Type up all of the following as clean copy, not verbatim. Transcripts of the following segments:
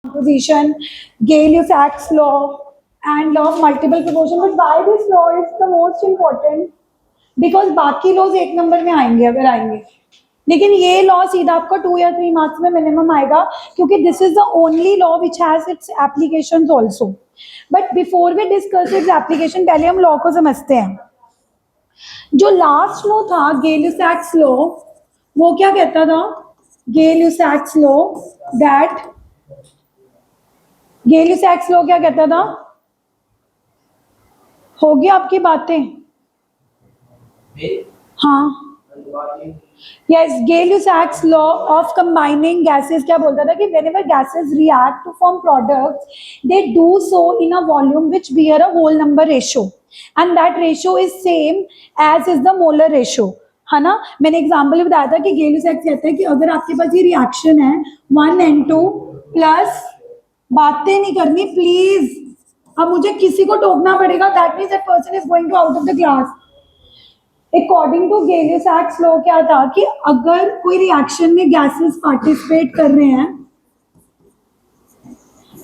composition, Gay-Lussac's law, and law of multiple proportion. But why this law is the most important? Because बाकी laws एक number में आएंगे अगर आएंगे, लेकिन ये लॉ सीधा आपका 2 या 3 मार्क्स में मिनिमम आएगा, क्योंकि this is the only law which has its applications also. But before we discuss its application, पहले हम लॉ को समझते हैं. जो लास्ट लॉ था Gay-Lussac's लॉ, वो क्या कहता था? Gay-Lussac's law that Gay-Lussac's law क्या कहता था? हो गया आपकी बातें? हाँ, yes, Gay-Lussac's law of combining gases क्या बोलता था कि whenever gases react to form products, they do so in a volume which bear a whole number ratio, and that ratio is same as is the molar ratio. है ना? मैंने example बताया था कि Gay-Lussac कहता है कि अगर आपके पास ये रिएक्शन है 1N2 प्लस, बातें नहीं करनी प्लीज, अब मुझे किसी को टोकना पड़ेगा, that means that person is going to out of the class. According to Gay-Lussac's law क्या था कि अगर कोई रिएक्शन में गैसेस पार्टिसिपेट कर रहे हैं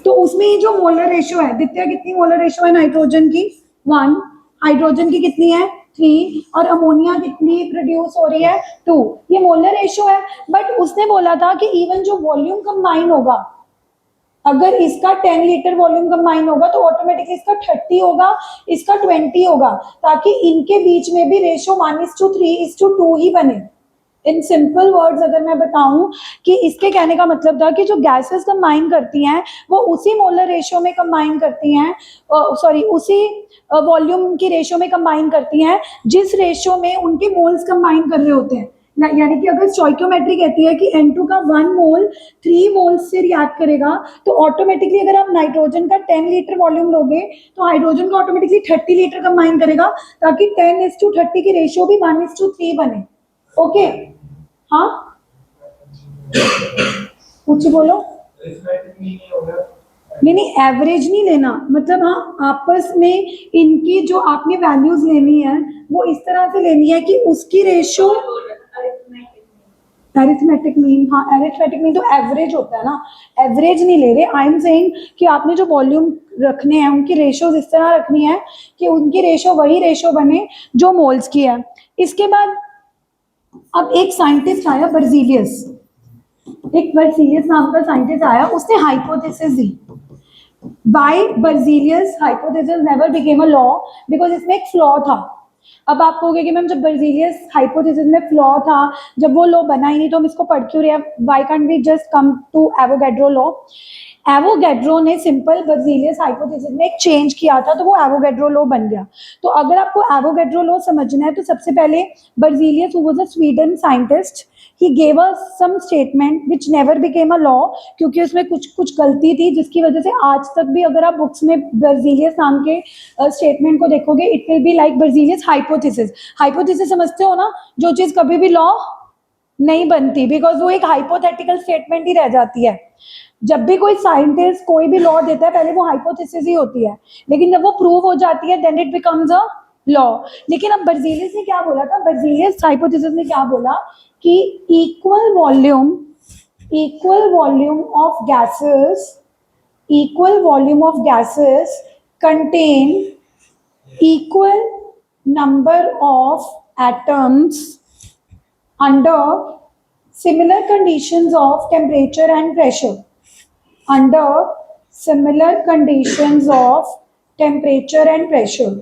तो उसमें ये जो मोलर रेशियो है, दित्या कितनी मोलर रेशियो है नाइट्रोजन की? 1, हाइड्रोजन की कितनी है? 3, और अमोनिया कितनी प्रोड्यूस हो रही है? 2. ये मोलर रेशियो है. बट उसने बोला था कि इवन जो वॉल्यूम कंबाइन होगा, अगर इसका 10 लीटर वॉल्यूम कंबाइन होगा तो ऑटोमेटिकली इसका 30 होगा, इसका 20 होगा, ताकि इनके बीच में भी रेशियो 1:3:2 ही बने. इन सिंपल वर्ड्स अगर मैं बताऊं कि इसके कहने का मतलब था कि जो गैसेस कंबाइन करती हैं वो उसी मोलर रेशियो में कंबाइन करती हैं, उसी वॉल्यूम की रेशियो में कंबाइन करती हैं जिस रेशियो में उनके मोल्स कंबाइन कर रहे होते हैं. यानी कि अगर स्टोइकियोमेट्री कहती है कि N2 का 1 मोल 3 मोल्स से रिएक्ट करेगा, तो ऑटोमेटिकली अगर आप नाइट्रोजन का 10 लीटर वॉल्यूम लोगे तो हाइड्रोजन का ऑटोमेटिकली 30 लीटर कंबाइन करेगा, ताकि 10:30 की रेशियो भी 1:3 बने. ओके? हाँ, कुछ बोलो. नहीं, एवरेज नहीं लेना, मतलब हाँ आपस में इनकी जो आपने वैल्यूज लेनी है वो इस तरह से लेनी है कि उसकी रेशियो अरिथमेटिक मीन. हाँ, अरिथमेटिक मीन तो एवरेज होता है ना, एवरेज नहीं ले रहे. आई एम सेइंग कि आपने जो वॉल्यूम रखने हैं उनकी रेशियोज इस तरह रखनी है कि उनकी रेशियो वही रेशियो बने जो मोल्स की है. इसके बाद अब एक साइंटिस्ट आया बर्जीलियस, एक बर्जीलियस नाम का साइंटिस्ट आया, उसने hypothesis the. Why Berzelius hypothesis never became a law? Because इसमें एक फ्लॉ था. अब आप कहोगे कि मैम जब बर्जीलियस हाइपोथेसिस में फ्लॉ था, जब वो लॉ बना ही नहीं तो हम इसको पढ़ क्यों रहे हैं? Why can't we just come to Avogadro law? Avogadro ने सिंपल बर्जीलियस हाइपोथेसिस में एक चेंज किया था, तो वो एवोगैड्रो लॉ बन गया. तो अगर आपको एवोगैड्रो लॉ समझना है तो सबसे पहले Berzelius who was a Sweden scientist, he gave us some statement which never became a law, क्योंकि उसमें कुछ गलती थी जिसकी वजह से आज तक भी अगर आप बुक्स में बर्जीलियस नाम के स्टेटमेंट को देखोगे it will be like Berzelius hypothesis. Hypothesis समझते हो ना, जो चीज कभी भी लॉ नहीं बनती, बिकॉज वो एक हाइपोथेटिकल स्टेटमेंट ही रह जाती है. जब भी कोई साइंटिस्ट कोई भी लॉ देता है पहले वो हाइपोथेसिस ही होती है, लेकिन जब वो प्रूव हो जाती है then it becomes a law. लेकिन अब बर्जीलियस ने क्या बोला था? बर्जीलियस हाइपोथेसिस ने क्या बोला कि equal volume of gases contain equal number of atoms under similar conditions of temperature and pressure. Under similar conditions of temperature and pressure.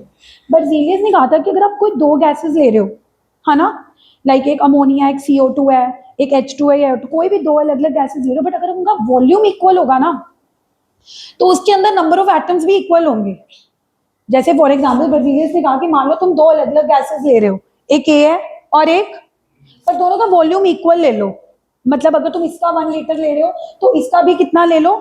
Berzelius ने कहा था कि अगर आप कोई 2 गैसेस ले रहे हो, है ना, लाइक एक अमोनिया, एक CO2 है, एक H2 है, या कोई भी 2 अलग अलग गैसेस ले रहे हो, बट अगर उनका वॉल्यूम इक्वल होगा ना तो उसके अंदर नंबर ऑफ एटम्स भी इक्वल होंगे. जैसे फॉर एग्जाम्पल बर्जीलियस ने कहा कि मान लो तुम 2 अलग अलग गैसेस ले रहे हो, एक ए है और एक, पर दोनों का वॉल्यूम इक्वल ले लो, मतलब अगर तुम इसका 1 लीटर ले रहे हो तो इसका भी कितना ले लो.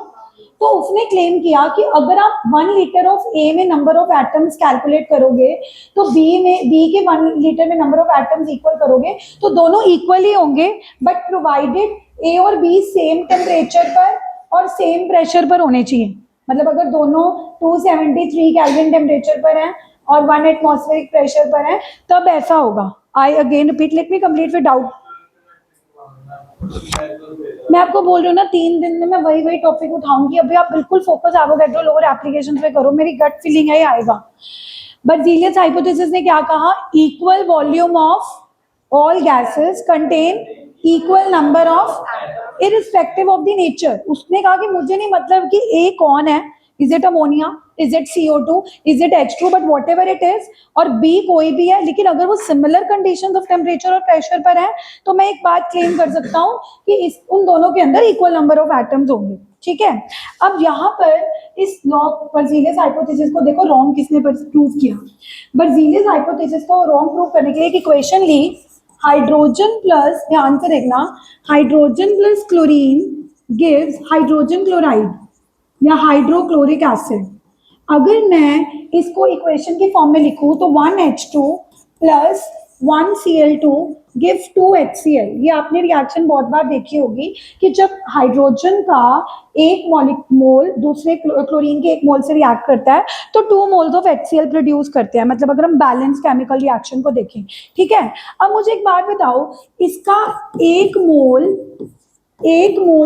तो उसने क्लेम किया कि अगर आप 1 लीटर ऑफ ए में नंबर ऑफ एटम्स कैलकुलेट करोगे तो बी के 1 लीटर में नंबर ऑफ एटम्स इक्वल करोगे तो दोनों इक्वल ही होंगे, बट प्रोवाइडेड ए और बी सेम टेम्परेचर पर और सेम प्रेशर पर होने चाहिए. मतलब अगर दोनों 273 केल्विन टेम्परेचर पर हैं और 1 एटमॉस्फेरिक प्रेशर पर हैं तब ऐसा होगा. आई again repeat, let me complete with doubt. मैं आपको बोल रही हूँ ना 3 दिन में मैं वही वही टॉपिक उठाऊंगी। अभी आप बिल्कुल फोकस एवोगैड्रो लोअर एप्लीकेशन पे करो, मेरी गट फीलिंग है ये आएगा। बर्जीलियस हाइपोथेसिस ने क्या कहा, equal volume of all gases contain equal number of irrespective of the nature. उसने कहा कि मुझे नहीं मतलब कि ए कौन है, is it ammonia, is it CO2, is it H2, but what ever it is, और बी कोई भी है, लेकिन अगर वो सिमिलर कंडीशन ऑफ टेम्परेचर और प्रेशर पर है तो मैं एक बात क्लेम कर सकता हूँ कि इस उन दोनों के अंदर इक्वल नंबर ऑफ एटम्स होंगे। ठीक है, अब यहाँ पर इस लॉ बर्जीलियस हाइपोथेसिस को देखो रॉन्ग किसने प्रूव किया। बर्जीलियस हाइपोथेसिस को रॉन्ग प्रूव करने के लिए एक इक्वेशन ली, हाइड्रोजन प्लस, ध्यान से देखना, hydrogen plus chlorine gives hydrogen chloride या हाइड्रोक्लोरिक एसिड। अगर मैं इसको इक्वेशन की फॉर्म में लिखूं तो 1H2 plus 1Cl2 give 2HCl। ये आपने रिएक्शन बहुत बार देखी होगी कि जब हाइड्रोजन का एक मोल दूसरे क्लोरीन के एक मोल से रिएक्ट करता है तो 2 मोल्स ऑफ HCl प्रोड्यूस करते हैं, मतलब अगर हम बैलेंस केमिकल रिएक्शन को देखें। ठीक है, अब मुझे एक बात बताओ, इसका एक मोल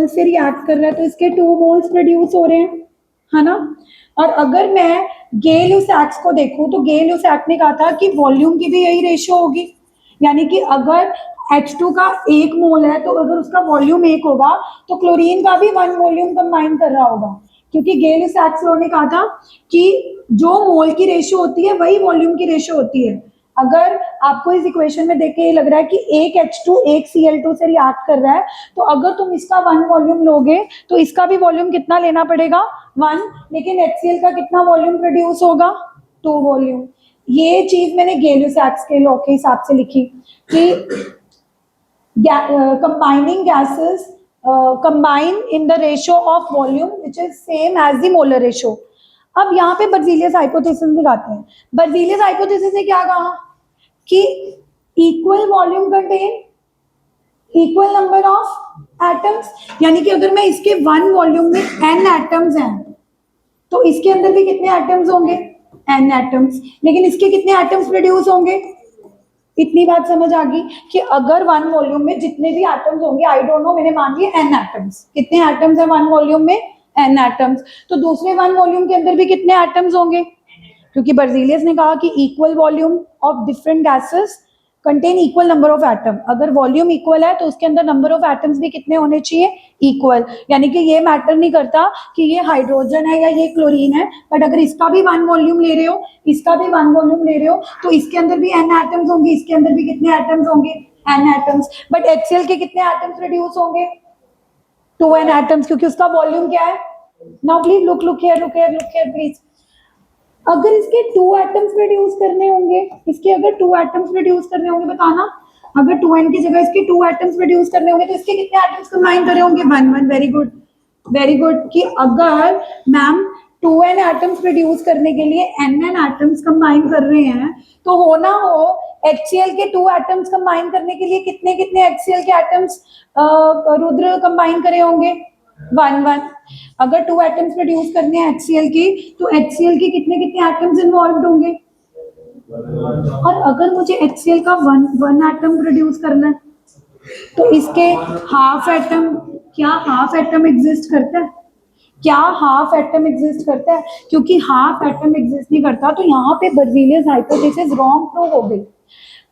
से रिएक्ट कर रहा है तो इसके 2 मोल्स प्रोड्यूस हो रहे हैं, है ना। और अगर मैं गे ल्यूसैक्स को देखूं तो गे ल्यूसैक ने कहा था कि वॉल्यूम की भी यही रेशियो होगी, यानी कि अगर H2 का 1 मोल है तो अगर उसका वॉल्यूम 1 होगा तो क्लोरीन का भी 1 वॉल्यूम कंबाइन कर रहा होगा, क्योंकि गे ल्यूसैक्स ने कहा था कि जो मोल की रेशियो होती है वही वॉल्यूम की रेशियो होती है। अगर आपको इस इक्वेशन में देख के ये लग रहा है कि एक H2 एक Cl2 से रिएक्ट कर रहा है, तो अगर तुम इसका 1 वॉल्यूम लोगे तो इसका भी वॉल्यूम कितना लेना पड़ेगा, 1, लेकिन HCl का कितना वॉल्यूम प्रोड्यूस होगा, 2 वॉल्यूम। ये चीज मैंने गे ल्यूसैक्स के लॉ के हिसाब से लिखी कि combining gases combine in the ratio of volume which is same as the molar ratio। अब यहाँ पे बर्जीलियस हाइपोथेसिस दिखाते हैं। बर्जीलियस हाइपोथेसिस ने क्या कहा कि equal volume contain equal number of atoms, यानी कि अगर मैं इसके 1 वॉल्यूम में n एटम्स हैं तो इसके अंदर भी कितने एटम्स होंगे, n एटम्स, लेकिन इसके कितने एटम्स प्रोड्यूस होंगे। इतनी बात समझ आ गई कि अगर 1 वॉल्यूम में जितने भी एटम्स होंगे, आई डोंट नो, मैंने मान लिए n एटम्स, कितने एटम्स है 1 वॉल्यूम में, n एटम्स, तो दूसरे 1 वॉल्यूम के अंदर भी कितने एटम्स होंगे, क्योंकि बर्जीलियस ने कहा कि equal volume of different gases contain equal number of atom. अगर वॉल्यूम इक्वल है तो उसके अंदर नंबर ऑफ एटम्स भी कितने होने चाहिए, इक्वल, यानी कि ये मैटर नहीं करता कि ये हाइड्रोजन है या ये क्लोरीन है, बट अगर इसका भी 1 वॉल्यूम ले रहे हो, इसका भी 1 वॉल्यूम ले रहे हो, तो इसके अंदर भी n एटम्स होंगे, इसके अंदर भी कितने एटम्स होंगे, n एटम्स, बट HCl के कितने एटम्स प्रोड्यूस होंगे, 2n एटम्स, क्योंकि उसका वॉल्यूम क्या है। Now please look here please, अगर इसके 2 एटम्स प्रोड्यूस करने होंगे, इसके अगर 2 एटम्स प्रोड्यूस करने होंगे, बताना, अगर 2n की जगह इसके 2 एटम्स प्रोड्यूस करने होंगे तो इसके कितने एटम्स कंबाइन करे होंगे, 1 वेरी गुड, कि अगर मैम 2n एटम्स प्रोड्यूस करने के लिए nn एटम्स कंबाइन कर रहे हैं तो हो ना हो HCl के 2 एटम्स कंबाइन करने के लिए कितने कितने HCl के एटम्स रुद्र कंबाइन करे होंगे, 1 अगर 2 एटम्स प्रोड्यूस करने हैं HCl की तो HCl के कितने कितने एटम्स इन्वॉल्व होंगे, और अगर मुझे HCl का 1 एटम प्रोड्यूस करना है तो इसके हाफ एटम, क्या हाफ एटम एग्जिस्ट करता है, क्योंकि हाफ एटम एग्जिस्ट नहीं करता तो यहाँ पे बर्जीलियस हाइपोथेसिस रॉन्ग प्रूव हो गई।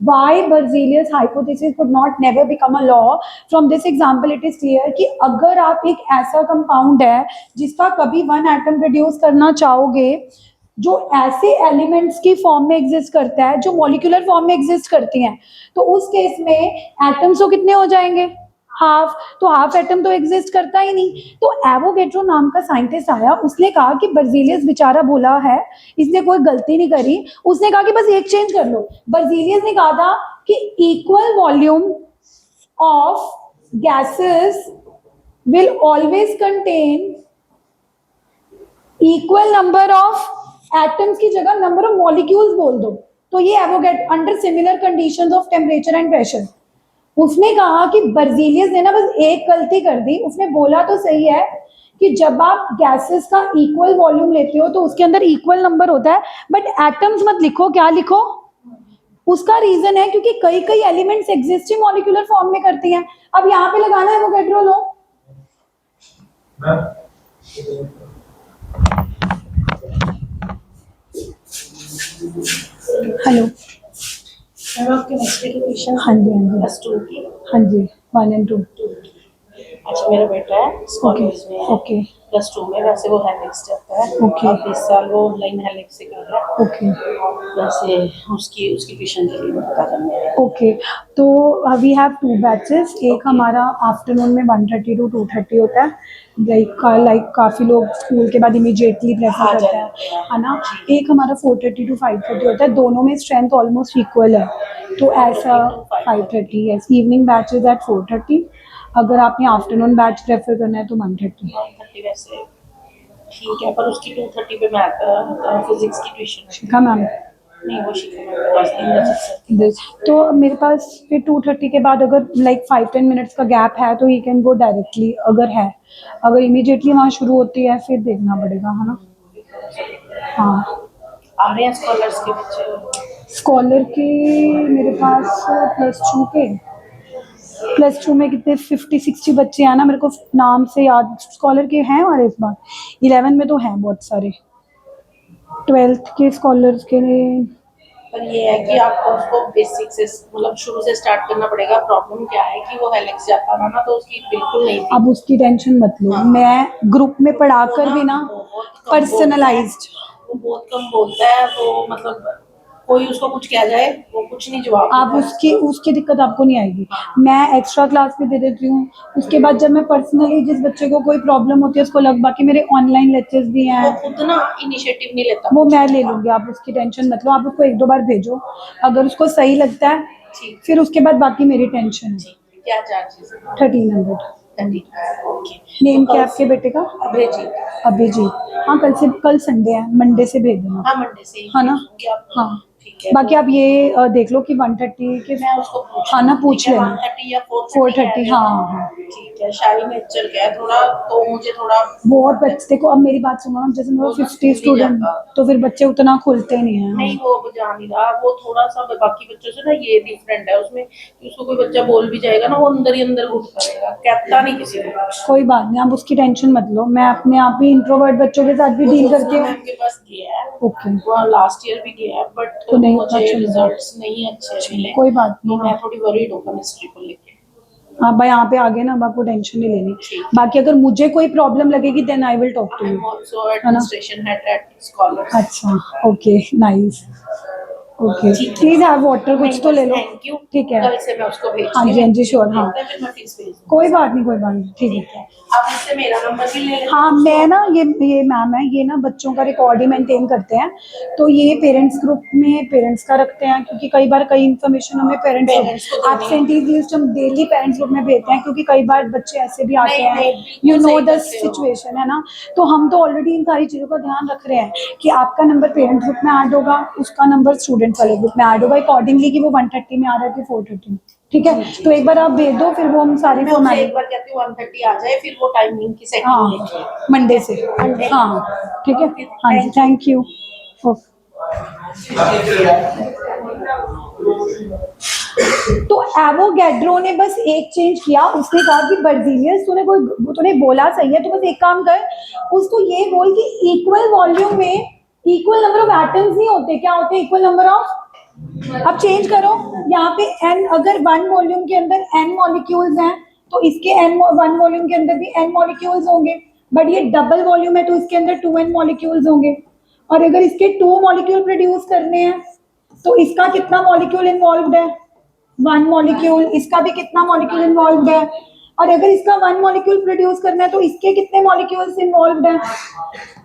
Why Berzelius hypothesis could not never become a law? From this example it is clear कि अगर आप एक ऐसा कंपाउंड है जिसका कभी 1 एटम प्रोड्यूस करना चाहोगे जो ऐसे एलिमेंट्स की फॉर्म में एग्जिस्ट करता है जो मॉलिक्यूलर फॉर्म में एग्जिस्ट करती हैं, तो उस केस में एटम्स तो कितने हो जाएंगे, हाफ, तो हाफ एटम तो एग्जिस्ट करता ही नहीं। तो एवोगैड्रो नाम का साइंटिस्ट आया, उसने कहा कि बर्जीलियस बेचारा भोला है, इसने कोई गलती नहीं करी, उसने कहा कि बस एक चेंज कर लो। बर्जीलियस ने कहा था कि equal volume of gases will always contain equal number of atoms की जगह नंबर ऑफ मॉलिक्यूल्स बोल दो, तो ये Avogadro under similar conditions of temperature and pressure. उसने कहा कि बर्जीलियस ने ना बस एक गलती कर दी, उसने बोला तो सही है कि जब आप गैसेस का इक्वल वॉल्यूम लेते हो तो उसके अंदर इक्वल नंबर होता है, बट एटम्स मत लिखो, क्या लिखो, उसका रीजन है क्योंकि कई कई एलिमेंट्स एग्जिस्टिंग मॉलिक्यूलर फॉर्म में करती हैं। अब यहाँ पे लगाना है एवोगैड्रो लॉ। हेलो, केमिस्ट्री की ट्यूशन हाँ जी हाँ जी प्लस 2 की। हाँ जी, 1 and 2। अच्छा, मेरा बेटा है कॉलेज में है, ओके प्लस 2 में। वैसे वो हेलिक्स करता है, ओके। अब इस साल वो ऑनलाइन हेलिक्स से कर रहा है। ओके वैसे उसकी उसकी ट्यूशन के लिए पता करना है। ओके। तो वी हैव 2 बैचेस। एक हमारा आफ्टरनून में 1:30 to 2:30 होता है, लाइक काफ़ी लोग स्कूल के बाद इमीडिएटली प्रेफर करते हैं, है ना। एक हमारा 4:30 to 5:30 होता है, दोनों में स्ट्रेंथ ऑलमोस्ट इक्वल है। तो ऐसा 5:30 है। Evening batch is at 4:30। अगर आपने आफ्टरनून बैच प्रेफर करना है तो 1:30। 1:30 वैसे ठीक है, पर उसकी 2:30 पे मैथ फिजिक्स की ट्यूशन शिखा मैम, नहीं, वो शिखा मैम के पास नहीं बच सकती। तो मेरे पास फिर 2:30 के बाद अगर लाइक 5-10 मिनट्स का गैप है तो यू कैन गो डायरेक्टली अगर है। अगर इमीडिएटली वहाँ शुरू होती है फिर देखना पड़ेगा, है ना। हाँ, आ रहे हैं स्कॉलर्स के बच्चे। स्कॉलर के मेरे पास प्लस टू में कितने 50-60 बच्चे हैं ना, मेरे को नाम से याद स्कॉलर के हैं हमारे इस बार। 11 में तो हैं बहुत सारे। 12th के स्कॉलर्स के पर ये है कि आपको उसको बेसिक से मतलब शुरू से स्टार्ट करना पड़ेगा। प्रॉब्लम क्या है कि वो हेलिक्स जाता था ना, तो उसकी बिल्कुल नहीं थी। अब उसकी टेंशन मत लो, हाँ। मैं ग्रुप में पढ़ाकर भी ना बहुत कम पर्सनलाइज्ड। वो बहुत कम बोलता है, तो मतलब कोई उसको कुछ कह जाए वो कुछ नहीं जवाब आप देता है। उसकी दिक्कत आपको नहीं आएगी। मैं एक्स्ट्रा क्लास भी दे देती हूँ। उसके बाद जब मैं पर्सनली जिस बच्चे को कोई प्रॉब्लम होती है उसको बाकी मेरे ऑनलाइन लेक्चर्स भी वो हैं, खुद ना इनिशिएटिव नहीं लेता। वो मैं ले लूंगी, आप उसकी टेंशन मत लो। आप उसको 1-2 बार भेजो, अगर उसको सही लगता है ठीक फिर उसके बाद बाकी मेरी टेंशन है। ठीक। क्या चार्जेस है? 1300। ओके। नेम क्या है आपके बेटे का? अभिजीत। अभिजीत। हाँ, कल संडे है, मंडे से भेज देना, हाँ, मंडे से ही है ना। भेजूंगी आपको। हाँ, ठीक है, बाकी आप ये देख लो कि 1:30 के मैं उसको हाँ ना, पूछ लेना। 1:30 या 4:30 हाँ हाँ। ठीक है। शाही नेचर का है थोड़ा, तो मुझे थोड़ा बहुत बच्चे देखो, अब मेरी बात सुनो ना, जैसे मेरा वो ना 50 स्कूल नहीं स्टूडेंट, जाता। तो फिर बच्चे उतना खुलते नहीं है। नहीं, वो अब जा नहीं रहा। वो थोड़ा सा बाकी बच्चों से ना ये डिफरेंट है उसमें कि उसको कोई बच्चा बोल भी जाएगा ना, वो अंदर ही अंदर घुसता रहेगा, कहता नहीं किसी को कुछ। कोई बात नहीं, आप उसकी टेंशन मत लो, मैं अपने आप ही इंट्रोवर्ट बच्चों के साथ भी वो डील ज्योत्सना करती हूँ। मैम के पास गया है, ओके, वो लास्ट ईयर भी गया है, बट तो नहीं मुझे अच्छा लगा। रिजल्ट्स नहीं अच्छे मिले। कोई बात तो नहीं। मैं हाँ थोड़ी वरीड हूँ केमिस्ट्री को लेके। आप भाई यहाँ पे आगे ना, अब आपको टेंशन नहीं लेनी। ठीक। बाकी अगर मुझे कोई प्रॉब्लम लगेगी then I will talk to I U, M also है ना। Administration head at scholars. अच्छा, ओके, नाइस। ओके, ठीक है। प्लीज आप वाटर कुछ तो ले लो। Thank you. ठीक है, कल से मैं उसको भेज हाँ जी हाँ जी, श्योर। हाँ, फिर मैं फीस भेज दूंगी। कोई बात नहीं, कोई बात नहीं, ठीक ठीक है। है, आप मुझसे मेरा नंबर भी ले लेना। हाँ, मैं ना ये मैम है, ये ना बच्चों का रिकॉर्ड ही मेंटेन करते हैं, तो ये पेरेंट्स ग्रुप में पेरेंट्स का रखते हैं, क्योंकि कई बार कई इन्फॉर्मेशन हमें Parents को पेरेंट्स देनी है। एब्सेंटीज लिस्ट हम डेली पेरेंट्स ग्रुप में भेजते हैं, क्योंकि कई बार बच्चे ऐसे भी आते नहीं, हैं, नहीं, बिल्कुल यू नो सही द करते हो। सिचुएशन, है ना। तो हम तो ऑलरेडी इन सारी चीज़ों का ध्यान रख रहे हैं कि आपका नंबर पेरेंट्स ग्रुप में ऐड होगा, उसका नंबर स्टूडेंट्स वाले ग्रुप में ऐड होगा अकॉर्डिंगली, कि वो 1:30 में आ रहा है कि 4:30। ठीक है, तो एक बार आप भेज दो, फिर वो हम सारी मैं उसे फॉर्मेलिटी। एक बार कहती हूँ 1:30 आ जाए, फिर वो टाइमिंग की सेटिंग हाँ, लेके। मंडे से। Monday? हाँ, ठीक है। Okay, हाँ जी, थैंक यू। तो एवोगैड्रो ने बस एक चेंज किया, उसने कहा कि बर्जीलियस तूने बोला सही है, तो बस एक काम कर, उसको ये बोल कि इक्वल वॉल्यूम में इक्वल नंबर ऑफ एटम्स नहीं होते, क्या होते हैं इक्वल नंबर ऑफ। अब चेंज करो, यहाँ पे n, अगर 1 वॉल्यूम के अंदर n मॉलिक्यूल्स हैं तो इसके 1 वॉल्यूम के अंदर भी n मॉलिक्यूल्स होंगे, बट ये डबल वॉल्यूम है तो इसके अंदर 2n मॉलिक्यूल्स होंगे। और अगर इसके 2 मॉलिक्यूल प्रोड्यूस करने हैं तो इसका कितना मॉलिक्यूल इन्वॉल्व है, 1 मॉलिक्यूल, इसका भी कितना मॉलिक्यूल इन्वॉल्व है, और अगर इसका 1 मॉलिक्यूल प्रोड्यूस करना है तो इसके कितने मॉलिक्यूल्स इन्वॉल्व हैं।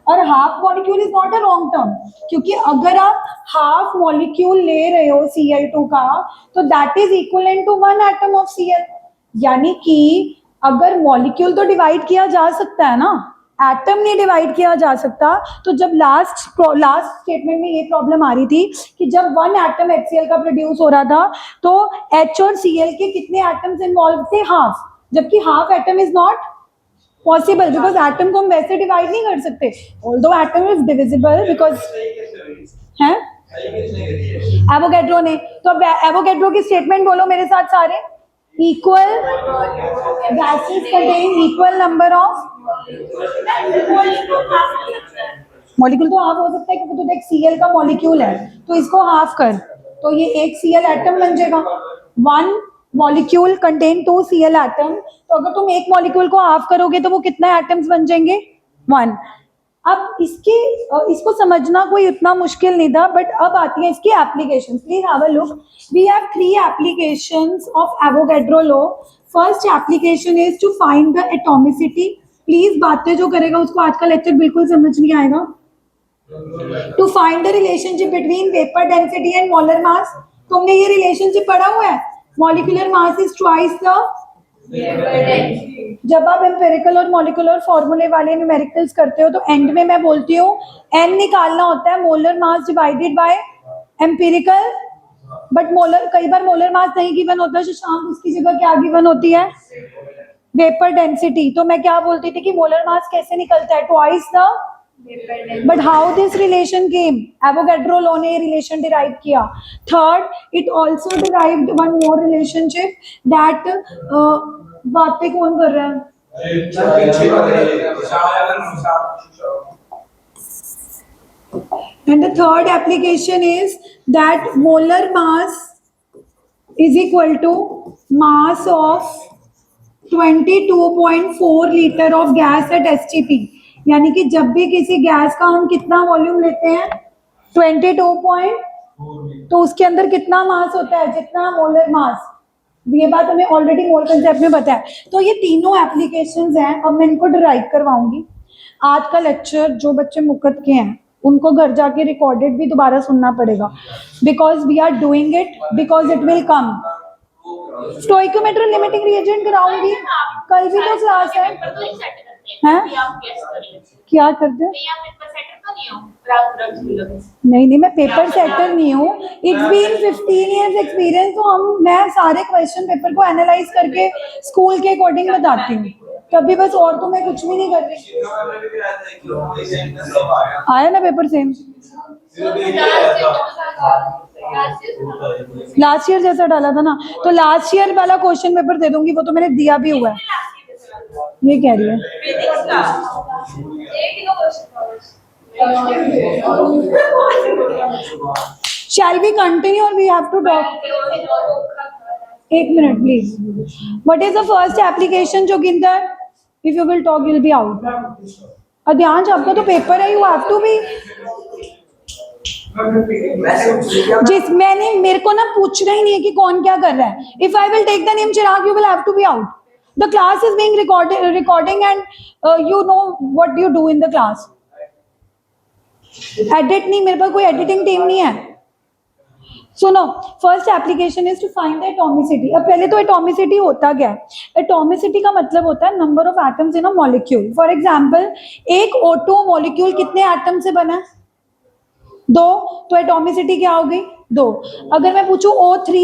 और half molecule is not a long term, क्योंकि अगर आप हाफ मॉलिक्यूल ले रहे हो Cl2 का, तो that is equivalent to 1 atom of Cl। यानी कि अगर मॉलिक्यूल तो डिवाइड किया जा सकता है ना, एटम नहीं डिवाइड किया जा सकता। तो जब लास्ट स्टेटमेंट में ये प्रॉब्लम आ रही थी कि जब 1 एटम HCl का प्रोड्यूस हो रहा था तो H और Cl के कितने एटम्स इन्वॉल्व थे, हाफ, जबकि half atom is not possible because atom को हम वैसे डिवाइड नहीं कर सकते, although atom is divisible because है। एवोगैड्रो ने। तो अब एवोगैड्रो की स्टेटमेंट बोलो मेरे साथ सारे। Equal gases contain equal number of molecule. तो हाफ हो सकता है क्योंकि तो देख Cl का मॉलिक्यूल है, तो इसको हाफ कर, तो ये एक Cl एटम बन जाएगा। One molecule contain two Cl atom, तो अगर तुम एक मॉलिक्यूल को हाफ करोगे तो वो कितना एटम्स बन जाएंगे? वन। अब इसको समझना कोई इतना मुश्किल नहीं था, बट अब आती है इसकी application. Please have a look. We have 3 applications of Avogadro law. First application is to find the atomicity. Please बातें जो करेगा उसको आज का लेक्चर बिल्कुल समझ नहीं आएगा। To find the relationship between vapour density and molar mass. तुमने ये रिलेशनशिप पढ़ा हुआ है, molecular mass is twice the. जब आप एम्पिरिकल और मॉलिक्यूलर फॉर्मूले वाले न्यूमेरिकल्स करते हो तो एंड में मैं बोलती हूँ एन निकालना होता है molar mass divided by empirical, but molar कई बार मोलर मास नहीं गिवन होता है, शशांक उसकी जगह क्या गिवन होती है? Vapour density. तो मैं क्या बोलती थी कि मोलर मास कैसे निकलता है? Twice the. But how this relation came? Avogadro law ने रिलेशन डिराइव किया। Third, it also derived one more relationship that बातें कौन कर रहा है? And the third application is that molar mass is equal to mass of 22.4 litre of gas at STP। यानी कि जब भी किसी गैस का हम कितना वॉल्यूम लेते हैं 22 तो उसके अंदर कितना मास होता है? जितना मोलर मास। ये बात हमें ऑलरेडी मोल कंसेप्ट में पता है। तो ये तीनों एप्लीकेशंस हैं, अब मैं इनको डिराइव करवाऊंगी। आज का लेक्चर जो बच्चे मुकत के हैं उनको घर जाके रिकॉर्डेड भी दोबारा सुनना पड़ेगा, because we are doing it because it will come. Stoichiometry limiting reagent कराऊंगी, कल भी तो क्लास है। हैं? क्या करते हो? नहीं, मैं पेपर सेटर नहीं हूँ। It's been 15 years experience. तो मैं सारे क्वेश्चन पेपर को एनालाइज करके स्कूल के अकॉर्डिंग बताती हूँ, तभी बस, और तो मैं कुछ भी नहीं कर रही। आया ना पेपर सेम? लास्ट ईयर जैसा डाला था ना, तो लास्ट ईयर वाला क्वेश्चन पेपर दे दूंगी, वो तो मैंने दिया भी हुआ है। ये कह रही है। Shall we continue or we have to talk? एक minute please. What is the first application Joginder? If you will talk, you'll be out. अध्यांश, आपका तो पेपर है, you have to be। मैंने मेरे को ना पूछना ही नहीं है कि कौन क्या कर रहा है। If I will take the name Chirag, you will have to be out. The class is being recording and you know what you do in the class. Edit नहीं, मेरे पास कोई एडिटिंग टीम नहीं है। सुनो, first application is to find the atomicity. अब पहले तो एटॉमिसिटी होता क्या है? एटॉमिसिटी का मतलब होता है number of atoms in a molecule. For example, एक O2 मॉलिक्यूल कितने एटम से बना है? 2। तो एटॉमिसिटी क्या हो गई? 2। अगर मैं पूछूं O3,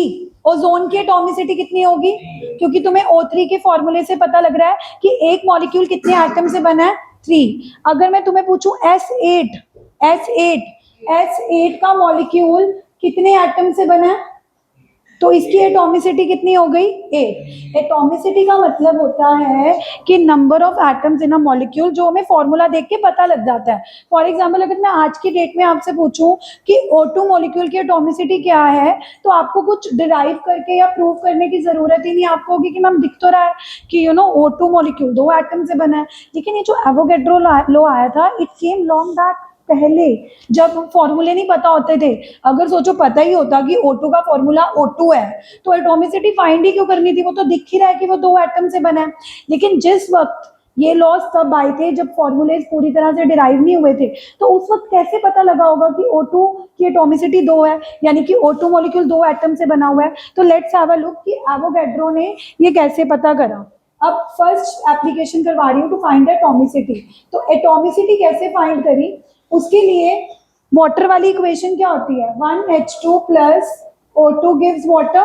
ओजोन की एटॉमिसिटी कितनी होगी? क्योंकि तुम्हें O3 के फॉर्मूले से पता लग रहा है कि एक मॉलिक्यूल कितने एटम से बना है? 3। अगर मैं तुम्हें पूछूं S8 का मॉलिक्यूल कितने एटम से बना है? तो इसकी एटॉमिसिटी कितनी हो गई? 8। एटॉमिसिटी का मतलब होता है कि number of atoms in a molecule, जो हमें फॉर्मूला देख के पता लग जाता है। फॉर एग्जांपल, अगर मैं आज की डेट में आपसे पूछूं कि O2 मॉलिक्यूल की एटॉमिसिटी क्या है, तो आपको कुछ डिराइव करके या प्रूव करने की जरूरत ही नहीं। आपको होगी कि मैम दिख तो रहा है कि O2 मॉलिक्यूल 2 एटम से बना है। लेकिन ये जो एवोगैड्रो लॉ आया था, इट केम लॉन्ग बैक, पहले जब फॉर्मूले नहीं पता होते थे। अगर सोचो पता ही होता कि O2 का फॉर्मूला O2 है, तो एटॉमिसिटी फाइंड ही क्यों करनी थी? वो तो दिख ही रहा है कि वो 2 एटम से बना है। लेकिन जिस वक्त ये लॉस तब आए थे जब फॉर्मूले पूरी तरह से डिराइव नहीं हुए थे, तो उस वक्त कैसे पता लगा होगा कि O2 की एटॉमिसिटी 2 है, यानी कि O2 मॉलिक्यूल 2 एटम से बना हुआ है। तो लेट्स हैव अ लुक कि एवोगैड्रो ने ये कैसे पता करा। अब फर्स्ट एप्लीकेशन करवा रही हूँ टू फाइंड एटॉमिसिटी। तो एटॉमिसिटी कैसे फाइंड करी? उसके लिए वाटर वाली इक्वेशन क्या होती है? 1H2 plus O2 gives water।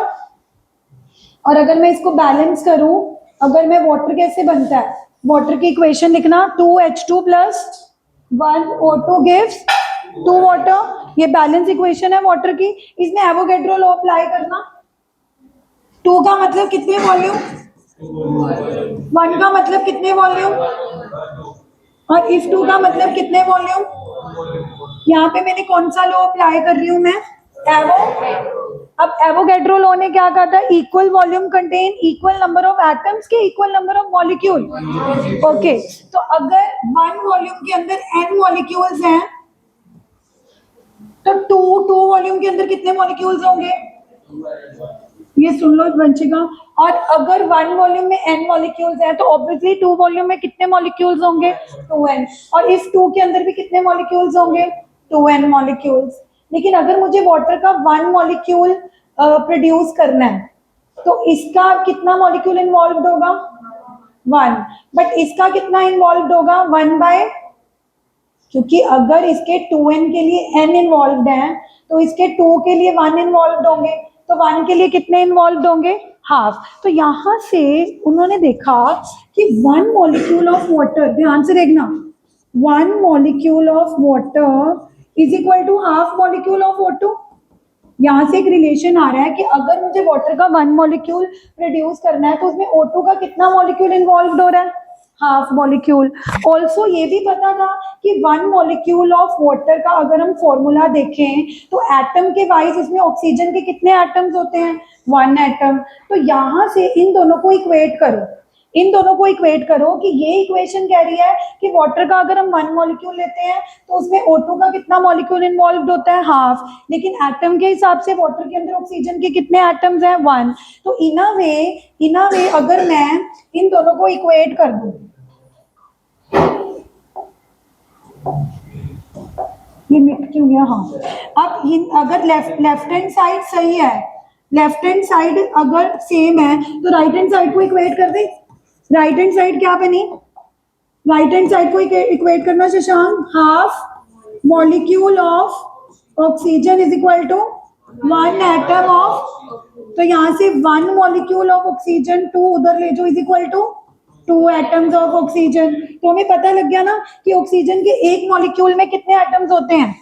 और अगर मैं इसको बैलेंस करूं, अगर मैं वाटर कैसे बनता है, वाटर की इक्वेशन लिखना 2H2 plus 1 O2 gives two water, ये बैलेंस इक्वेशन है वाटर की, इसमें एवोगैड्रो लॉ अप्लाई करना। टू का मतलब कितने वॉल्यूम, वन का मतलब कितने वॉल्यूम, और इफ टू का मतलब कितने वॉल्यूम। यहाँ पे मैंने कौन सा लॉ अप्लाई कर रही हूँ मैं, एवो। अब एवोगैड्रो लॉ ने क्या कहा था, equal volume contain equal number of atoms के equal number of molecule. Okay, तो अगर वन वॉल्यूम के अंदर n मॉलिक्यूल्स हैं तो टू वॉल्यूम के अंदर कितने मॉलिक्यूल्स होंगे, ये सुन लो वंशिका। और अगर वन वॉल्यूम में n मॉलिक्यूल्स हैं तो ऑब्वियसली टू वॉल्यूम में कितने मॉलिक्यूल्स होंगे, 2n। और इस टू के अंदर भी कितने मॉलिक्यूल्स होंगे, 2n मॉलिक्यूल्स। लेकिन अगर मुझे वाटर का वन मॉलिक्यूल प्रोड्यूस करना है तो इसका कितना मॉलिक्यूल इन्वॉल्व होगा, वन। बट इसका कितना इन्वॉल्व होगा, 1/, क्योंकि अगर इसके 2n के लिए n इन्वॉल्व है तो इसके 2 के लिए 1 इन्वॉल्व होंगे, तो 1 के लिए कितने इन्वॉल्व होंगे, हाफ। तो यहां से उन्होंने देखा कि 1 मॉलिक्यूल ऑफ वाटर, ध्यान से देखना, 1 molecule of water is equal to half molecule of O2। यहाँ से एक रिलेशन आ रहा है कि अगर मुझे वाटर का 1 मॉलिक्यूल प्रोड्यूस करना है तो उसमें O2 का कितना मॉलिक्यूल इन्वॉल्व हो रहा है, हाफ मॉलिक्यूल। ऑल्सो ये भी पता था कि 1 मॉलिक्यूल ऑफ वाटर का अगर हम फॉर्मूला देखें तो एटम के वाइज इसमें ऑक्सीजन के कितने एटम्स होते हैं, 1 एटम। तो यहाँ से इन दोनों को इक्वेट करो, इन दोनों को इक्वेट करो कि ये इक्वेशन कह रही है कि वाटर का अगर हम 1 मॉलिक्यूल लेते हैं तो उसमें O2 का कितना मॉलिक्यूल इन्वॉल्व होता है, हाफ। लेकिन एटम के हिसाब से वाटर के अंदर ऑक्सीजन के कितने एटम्स हैं, 1। तो इन अ वे अगर मैं इन दोनों को इक्वेट कर दूं, ये मिट क्यों गया, हाँ। अब अगर लेफ्ट हैंड साइड सही है, लेफ्ट हैंड साइड अगर सेम है तो राइट हैंड साइड को इक्वेट कर दे। राइट हैंड साइड क्या बनी, राइट हैंड साइड को इक्वेट करना Shashank, half molecule of oxygen is equal to 1 atom of, तो यहां से 1 मॉलिक्यूल ऑफ ऑक्सीजन 2 उधर ले जाओ is equal to 2 atoms of oxygen. तो हमें पता लग गया ना कि ऑक्सीजन के एक मॉलिक्यूल में कितने एटम्स होते हैं,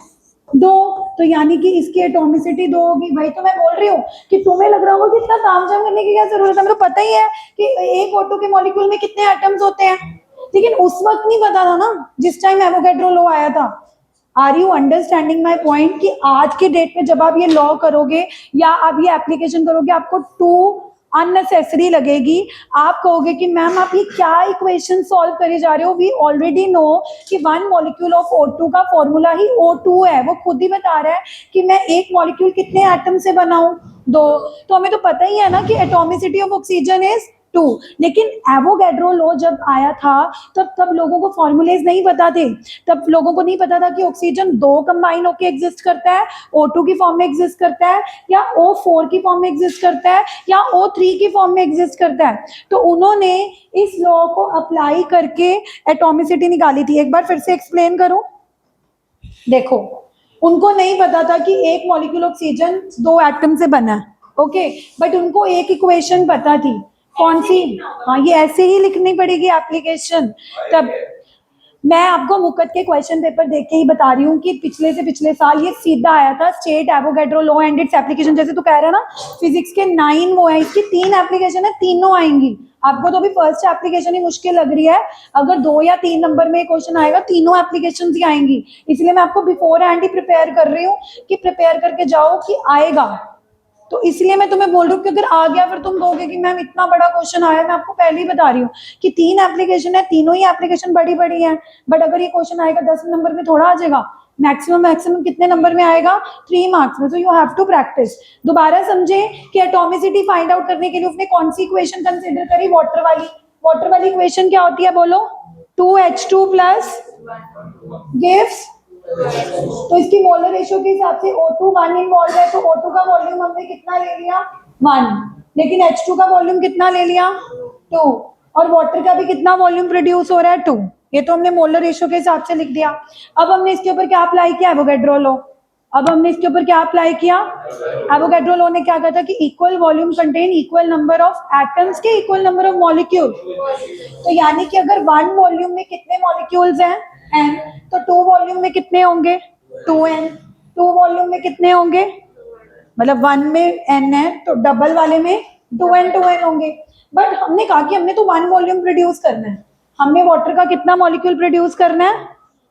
2। तो यानी कि इसकी एटॉमिसिटी 2 होगी। भाई तो मैं बोल रही हूँ कि तुम्हें लग रहा होगा कि इतना तामझाम करने की क्या जरूरत है, मेरे को पता ही है कि एक O2 के मॉलिक्यूल में कितने एटम्स होते हैं, लेकिन उस वक्त नहीं पता था ना जिस टाइम एवोगैड्रो लॉ आया था। Are you understanding my point, कि आज के डेट में जब आप ये लॉ करोगे या आप ये एप्लीकेशन करोगे आपको 2 अननेसेसरी लगेगी। आप कहोगे कि मैम आप ये क्या इक्वेशन सॉल्व करे जा रहे हो, वी ऑलरेडी नो कि 1 मॉलिक्यूल ऑफ O2 का फॉर्मूला ही O2 है, वो खुद ही बता रहा है कि मैं एक मॉलिक्यूल कितने एटम से बनाऊं, 2। तो हमें तो पता ही है ना कि एटॉमिसिटी ऑफ ऑक्सीजन इज 2। लेकिन एवोगैड्रो लॉ जब आया था तब लोगों को फॉर्मूलेज नहीं पता थे, तब लोगों को नहीं पता था कि ऑक्सीजन 2 कंबाइन होकर एग्जिस्ट करता है, O2 की फॉर्म में एग्जिस्ट करता है, या O4 की फॉर्म में एग्जिस्ट करता है, या O3 की फॉर्म में एग्जिस्ट करता है। तो उन्होंने इस लॉ को अप्लाई करके एटॉमिसिटी निकाली थी। एक बार फिर से एक्सप्लेन करूं, देखो उनको नहीं पता था कि एक मॉलिक्यूल ऑक्सीजन 2 एटम से बना है, ओके, बट उनको एक इक्वेशन पता थी, कौन सी, हाँ ये ऐसे ही लिखनी पड़ेगी एप्लीकेशन। तब मैं आपको मुकत के क्वेश्चन पेपर देख के ही बता रही हूँ कि पिछले से पिछले साल ये सीधा आया था, state Avogadro law and its application. जैसे तू कह रहा है ना फिजिक्स के 9 वो है, इसकी 3 एप्लीकेशन है, तीनों आएंगी। आपको तो अभी फर्स्ट एप्लीकेशन ही मुश्किल लग रही है, अगर 2 या 3 नंबर में क्वेश्चन आएगा तीनों एप्लीकेशन ही आएंगी। इसलिए मैं आपको बिफोर हैंड ही प्रिपेयर कर रही हूँ कि प्रिपेयर करके जाओ कि आएगा। तो इसलिए मैं तुम्हें बोल रही हूँ कि अगर आ गया फिर तुम कहोगे कि मैम इतना बड़ा क्वेश्चन आया। मैं आपको पहले ही बता रही हूँ कि 3 एप्लीकेशन है, तीनों ही एप्लीकेशन बड़ी बड़ी हैं, बट अगर ये क्वेश्चन आएगा 10 नंबर में थोड़ा आ जाएगा, मैक्सिमम कितने नंबर में आएगा, 3 मार्क्स में। तो यू हैव टू प्रैक्टिस। दोबारा समझे कि एटॉमिसिटी फाइंड आउट करने के लिए उसने कौन सी इक्वेशन कंसिडर करी, वाटर वाली। वाटर वाली इक्वेशन क्या होती है बोलो, 2H2 प्लस गिव्स, तो इसकी मोलर रेशियो के हिसाब से O2 1 इन्वॉल्व है, तो O2 का वॉल्यूम हमने कितना ले लिया, 1, लेकिन H2 का वॉल्यूम कितना ले लिया, 2, और वाटर का भी कितना वॉल्यूम प्रोड्यूस हो रहा है, 2। ये तो हमने मोलर रेशियो के हिसाब से लिख दिया। अब हमने इसके ऊपर क्या अप्लाई किया, एवोगैड्रो लॉ। अब हमने इसके ऊपर क्या अप्लाई किया, एवोगैड्रो लॉ ने क्या कहा था कि equal volume contain equal number of atoms के इक्वल नंबर ऑफ मॉलिक्यूल। तो यानी कि अगर 1 वॉल्यूम में कितने मॉलिक्यूल्स हैं n, तो 2 वॉल्यूम में कितने होंगे, 2n, 2 वॉल्यूम में कितने होंगे, मतलब 1 में n है तो डबल वाले में 2n होंगे। बट हमने कहा कि हमने तो 1 वॉल्यूम प्रोड्यूस करना है, हमने वाटर का कितना मॉलिक्यूल प्रोड्यूस करना है,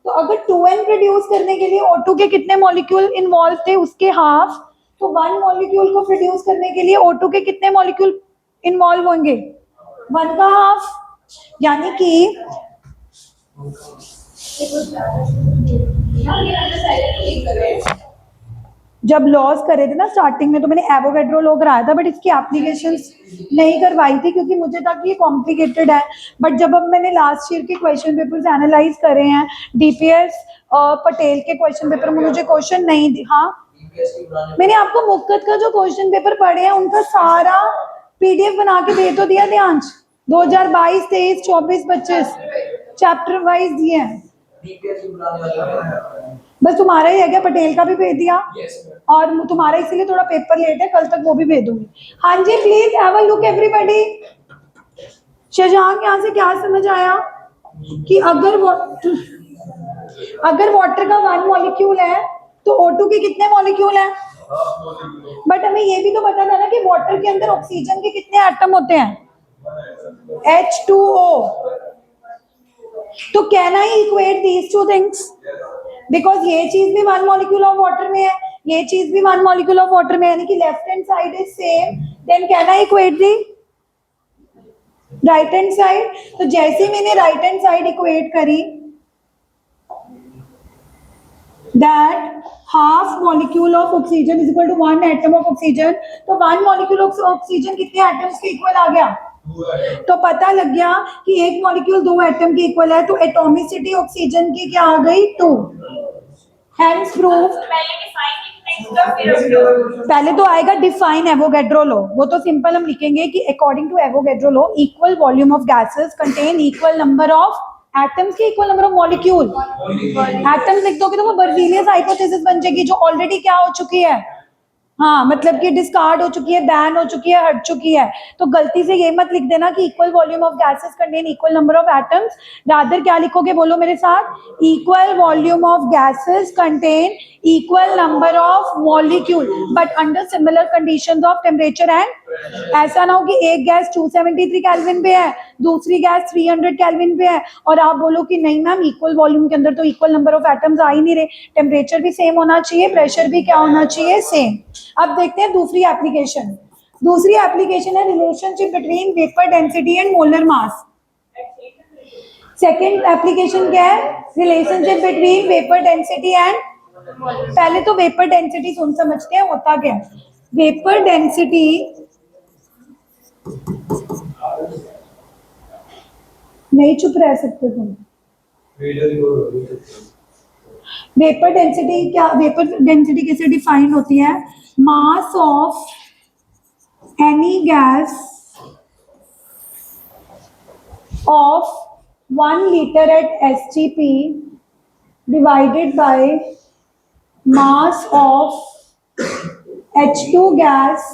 तो अगर 2n प्रोड्यूस करने के लिए O2 के कितने मॉलिक्यूल इन्वॉल्व थे उसके हाफ, तो 1 मॉलिक्यूल को प्रोड्यूस करने के लिए O2 के कितने मॉलिक्यूल इन्वॉल्व होंगे, 1 का हाफ। यानी कि जब लॉज करे थे ना स्टार्टिंग में, तो मैंने एवोगैड्रो लॉ कराया था, बट इसकी एप्लीकेशंस नहीं करवाई थी क्योंकि मुझे था कि ये कॉम्प्लिकेटेड है। बट जब अब मैंने लास्ट ईयर के क्वेश्चन पेपर्स एनालाइज करे हैं, डीपीएस पटेल के क्वेश्चन पेपर में मुझे क्वेश्चन नहीं हाँ, मैंने आपको मुक्कत का जो क्वेश्चन पेपर पढ़े हैं उनका सारा पीडीएफ बना के दे तो दिया ध्यांश, 2022, 23, 24, 25 चैप्टर वाइज दिए हैं। बस तुम्हारा ही है क्या, पटेल का भी भेज दिया? और तुम्हारा इसीलिए थोड़ा पेपर लेट है, कल तक वो भी भेज दूंगी। हाँ जी, please have a look everybody. Shashank, यहाँ से क्या समझ आया कि अगर वाटर का 1 मॉलिक्यूल है तो O2 के कितने मॉलिक्यूल हैं? बट हमें ये भी तो पता था ना कि वाटर के अंदर ऑक्सीजन के कितने एटम होते हैं, H2O। तो can I equate these two things, because ये चीज भी 1 मॉलिक्यूल ऑफ वाटर में है, ये चीज भी 1 मॉलिक्यूल ऑफ वाटर में है, यानी कि left hand side is same, then can I equate the right hand side. तो जैसे मैंने राइट हैंड साइड इक्वेट करी, that half molecule of oxygen is equal to 1 atom of oxygen, तो 1 molecule of oxygen कितने atoms के equal आ गया, तो पता लग गया कि एक मॉलिक्यूल 2 एटम के इक्वल है, तो एटॉमिसिटी ऑक्सीजन की क्या आ गई, 2। Hence proved। पहले तो आएगा डिफाइन एवोगैड्रो लॉ, वो तो सिंपल हम लिखेंगे कि according to Avogadro law equal volume of gases contain equal number of atoms के equal number of molecule. Atoms लिख दोगे तो वो बर्जीलियस हाइपोथेसिस बन जाएगी, जो ऑलरेडी क्या हो चुकी है, हाँ मतलब कि डिस्कार्ड हो चुकी है, बैन हो चुकी है, हट चुकी है। तो गलती से ये मत लिख देना कि equal volume of gases contain equal number of atoms, rather क्या लिखोगे, बोलो मेरे साथ, equal volume of gases contain equal number of molecule but under similar conditions of temperature and. ऐसा ना हो कि एक गैस 273 केल्विन पे है, दूसरी गैस 300 केल्विन पे है, और आप बोलो कि नहीं मैम इक्वल वॉल्यूम के अंदर तो इक्वल नंबर ऑफ एटम्स आ ही नहीं रहे, टेम्परेचर भी सेम होना चाहिए, प्रेशर भी क्या होना चाहिए, सेम। अब देखते हैं दूसरी एप्लीकेशन। दूसरी एप्लीकेशन है relationship between vapour density and molar mass. Second application क्या है, relationship between vapour density and, पहले तो वेपर डेंसिटी सुन समझते हैं होता क्या है। वेपर डेंसिटी नहीं चुप रह सकते तुम। वेपर डेंसिटी क्या, वेपर डेंसिटी कैसे डिफाइन होती है, मास of any gas off 1 liter at SGP divided by mass of H2 gas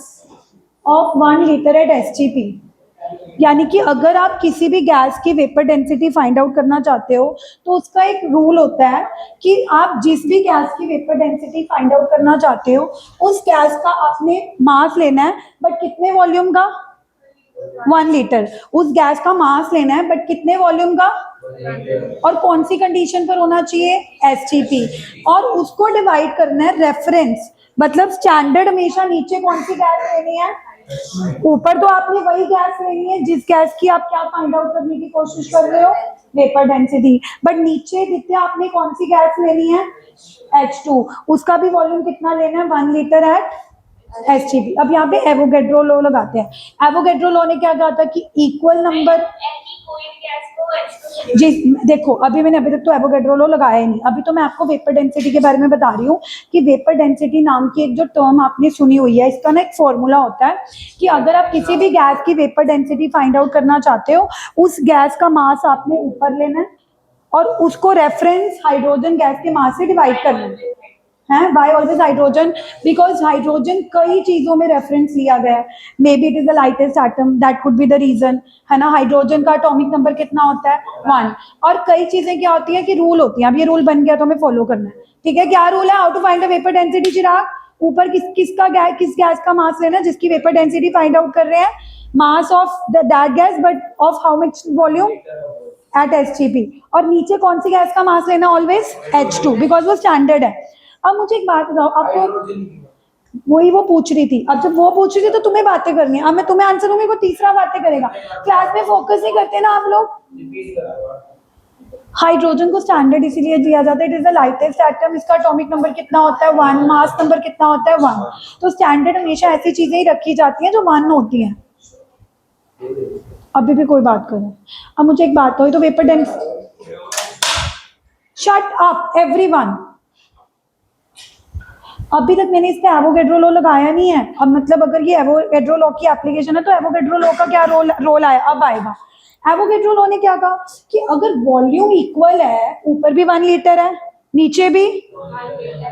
of 1 liter at SGP। यानी कि अगर आप किसी भी गैस की वेपर डेंसिटी फाइंड आउट करना चाहते हो तो उसका एक रूल होता है कि आप जिस भी गैस की वेपर डेंसिटी फाइंड आउट करना चाहते हो उस गैस का आपने मास लेना है, बट कितने वॉल्यूम का, 1 लीटर। उस गैस का मास लेना है बट कितने वॉल्यूम का, और कौन सी कंडीशन पर होना चाहिए, एसजीपी, और उसको डिवाइड करना है रेफरेंस, मतलब स्टैंडर्ड हमेशा नीचे कौन सी गैस लेनी है, ऊपर तो आपने वही गैस लेनी है जिस गैस की आप क्या फाइंड आउट करने की कोशिश कर रहे हो, वेपर डेंसिटी, बट नीचे जितने आपने कौन सी गैस लेनी है, H2, उसका भी वॉल्यूम कितना लेना है, 1 लीटर एट एसजीपी। अब यहाँ पे एवोगैड्रो लॉ लगाते हैं। एवोगैड्रो लॉ ने क्या कहा था कि इक्वल नंबर, जी देखो अभी मैंने अभी तक तो एवोगैड्रो लॉ लगाया ही नहीं, अभी तो मैं आपको वेपर डेंसिटी के बारे में बता रही हूँ कि वेपर डेंसिटी नाम की एक जो टर्म आपने सुनी हुई है, इसका ना एक फॉर्मूला होता है कि अगर आप किसी भी गैस की वेपर डेंसिटी फाइंड आउट करना चाहते हो, उस गैस का मास आपने ऊपर लेना है और उसको रेफरेंस हाइड्रोजन गैस के मास से डिवाइड करना है। है by always hydrogen, because hydrogen कई चीजों में रेफरेंस लिया गया है, maybe it is the lightest atom, that could be the reason, है ना। हाइड्रोजन का एटॉमिक नंबर कितना होता है 1, और कई चीजें क्या होती है कि रूल होती है, अब ये रूल बन गया तो हमें फॉलो करना है, ठीक है। क्या रूल है, how to find the vapour density Chirag, ऊपर किस गैस का मास लेना है जिसकी वेपर डेंसिटी फाइंड आउट कर रहे हैं, mass of that gas but of how much volume at H3P, और नीचे कौन सी गैस का मास लेना, ऑलवेज H2, बिकॉज वो स्टैंडर्ड है। अब मुझे एक बात बताओ, आपको वही वो पूछ रही थी, अब जब वो पूछ रही थी तो तुम्हें बातें करनी है, अब मैं तुम्हें आंसर दूंगी, वो तीसरा बातें करेगा, क्लास में फोकस नहीं करते ना आप लोग। हाइड्रोजन को स्टैंडर्ड इसीलिए दिया जाता है, it is the lightest atom, इसका एटॉमिक नंबर कितना होता है 1, मास नंबर कितना होता है 1, तो स्टैंडर्ड हमेशा ऐसी चीजें ही रखी जाती हैं जो 1 होती हैं। अभी भी कोई बात करो, अब मुझे एक बात हो तो vapour dense, shut up everyone, अभी तक मैंने इस पे एवोगैड्रो लॉ लगाया नहीं है। अब मतलब अगर ये एवोगैड्रो लॉ की एप्लीकेशन है तो एवोगैड्रो लॉ का क्या रोल आया, अब आएगा। एवोगैड्रो लॉ ने क्या कहा कि अगर वॉल्यूम इक्वल है, ऊपर भी 1 लीटर है नीचे भी,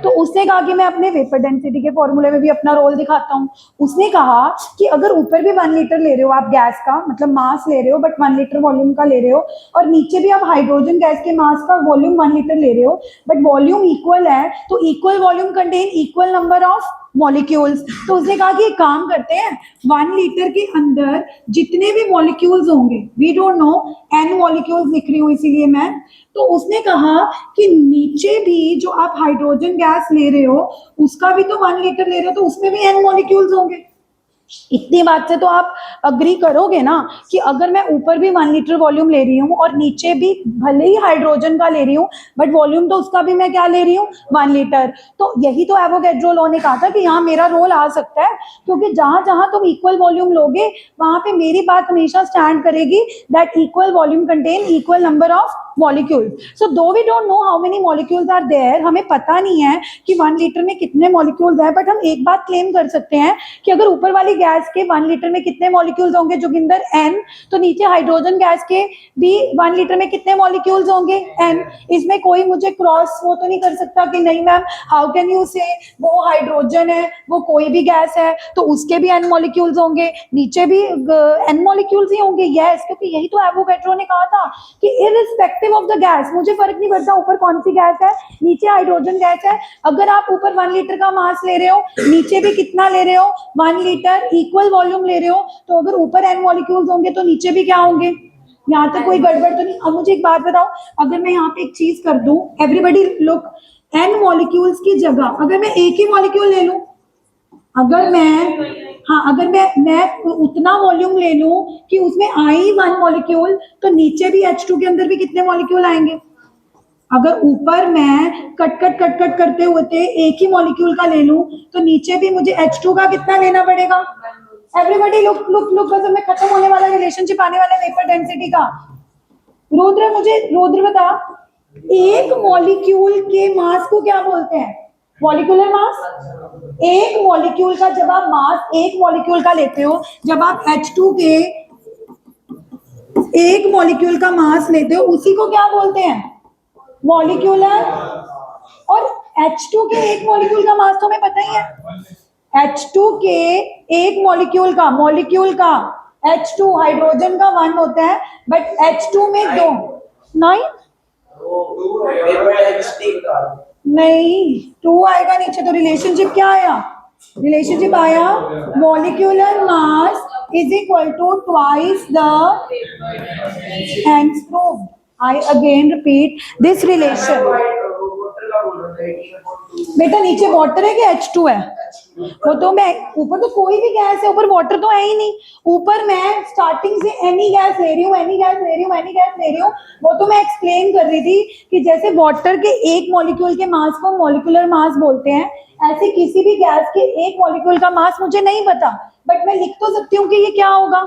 तो उसने कहा कि मैं अपने वेपर डेंसिटी के फॉर्मूले में भी अपना रोल दिखाता हूँ। उसने कहा कि अगर ऊपर भी 1 लीटर ले रहे हो आप गैस का, मतलब मास ले रहे हो बट 1 लीटर वॉल्यूम का ले रहे हो, और नीचे भी आप हाइड्रोजन गैस के मास का वॉल्यूम 1 लीटर ले रहे हो, बट वॉल्यूम इक्वल है, तो equal volume contain equal number of molecules. तो उसने कहा कि एक काम करते हैं, 1 लीटर के अंदर जितने भी मॉलिक्यूल्स होंगे, we don't know, n molecules लिख रही हूँ इसीलिए मैं, तो उसने कहा कि नीचे भी जो आप हाइड्रोजन गैस ले रहे हो उसका भी तो 1 लीटर ले रहे हो, तो उसमें भी n मॉलिक्यूल्स होंगे। इतनी बात से तो आप अग्री करोगे ना कि अगर मैं ऊपर भी 1 लीटर वॉल्यूम ले रही हूँ और नीचे भी भले ही हाइड्रोजन का ले रही हूँ, बट वॉल्यूम तो उसका भी मैं क्या ले रही हूँ 1 लीटर। तो यही तो एवोगैड्रो लॉ ने कहा था कि यहाँ मेरा रोल आ सकता है, क्योंकि जहां जहां तुम इक्वल वॉल्यूम लोगे वहां पे मेरी बात हमेशा स्टैंड करेगी, that equal volume contain equal number of molecules. So though we don't know how many molecules are there, हमें पता नहीं है कि 1 लीटर में कितने मॉलिक्यूल्स हैं, बट हम एक बात क्लेम कर सकते हैं कि अगर ऊपर वाली गैस के 1 लीटर में कितने मॉलिक्यूल्स होंगे जोगिंदर n, तो नीचे हाइड्रोजन गैस के भी 1 लीटर में कितने मॉलिक्यूल्स होंगे n। इसमें कोई मुझे क्रॉस वो तो नहीं कर सकता कि नहीं मैम हाउ कैन यू से वो हाइड्रोजन है वो कोई भी गैस है तो उसके भी n मॉलिक्यूल्स होंगे, नीचे भी n मॉलिक्यूल्स ही होंगे। यस, क्योंकि यही तो एवोगैड्रो ने कहा था कि इररिस्पेक्टिव ऑफ द गैस, मुझे फर्क नहीं पड़ता ऊपर कौन सी गैस है, नीचे हाइड्रोजन गैस है, अगर आप ऊपर 1 लीटर का मास ले रहे हो नीचे भी कितना ले रहे हो 1 लीटर, इक्वल वॉल्यूम ले रहे हो, तो अगर ऊपर n मॉलिक्यूल्स होंगे तो नीचे भी क्या होंगे। यहाँ तक कोई गड़बड़ तो नहीं। अब मुझे एक बात बताओ, अगर मैं यहाँ पे एक चीज कर दूं, एवरीबडी लुक, n मॉलिक्यूल्स की जगह अगर मैं एक ही मॉलिक्यूल ले लूं, अगर मैं उतना वॉल्यूम ले लूं कि उसमें आए ही 1 मॉलिक्यूल, तो नीचे भी H2 के अंदर भी कितने मॉलिक्यूल आएंगे। अगर ऊपर मैं कट करते हुए एक ही मॉलिक्यूल का ले लूं, तो नीचे भी मुझे H2 का कितना लेना पड़ेगा। एवरीबॉडी लुक लुक लुक, बस में खत्म होने वाला रिलेशनशिप आने वाला वेपर डेंसिटी का। रुद्र बता, एक मॉलिक्यूल के मास को क्या बोलते हैं, मॉलिक्यूलर मास। एक मॉलिक्यूल का जब आप मास एक मॉलिक्यूल का लेते हो, जब आप H2 के एक मॉलिक्यूल का मास लेते हो, उसी को क्या बोलते हैं, मॉलिक्यूलर। और H2 के एक मॉलिक्यूल का मास तो हमें पता ही है, H2 के एक मॉलिक्यूल का H2 हाइड्रोजन का 1 होता है, बट H2 में 2 नहीं 2 आएगा नीचे, तो रिलेशनशिप क्या आया, रिलेशनशिप आया molecular mass is equal to twice the angstrom. I again repeat this relation. बेटा नीचे वाटर है कि H2 है, वो तो मैं ऊपर तो कोई भी गैस है, ऊपर वाटर तो है ही नहीं, ऊपर मैं स्टार्टिंग से एनी गैस ले रही हूँ, वो तो मैं एक्सप्लेन कर रही थी कि जैसे वाटर के एक मॉलिक्यूल के मास को मॉलिक्यूलर मास बोलते हैं, ऐसे किसी भी गैस के एक मॉलिक्यूल का मास मुझे नहीं पता, बट मैं लिख तो सकती हूँ कि ये क्या होगा,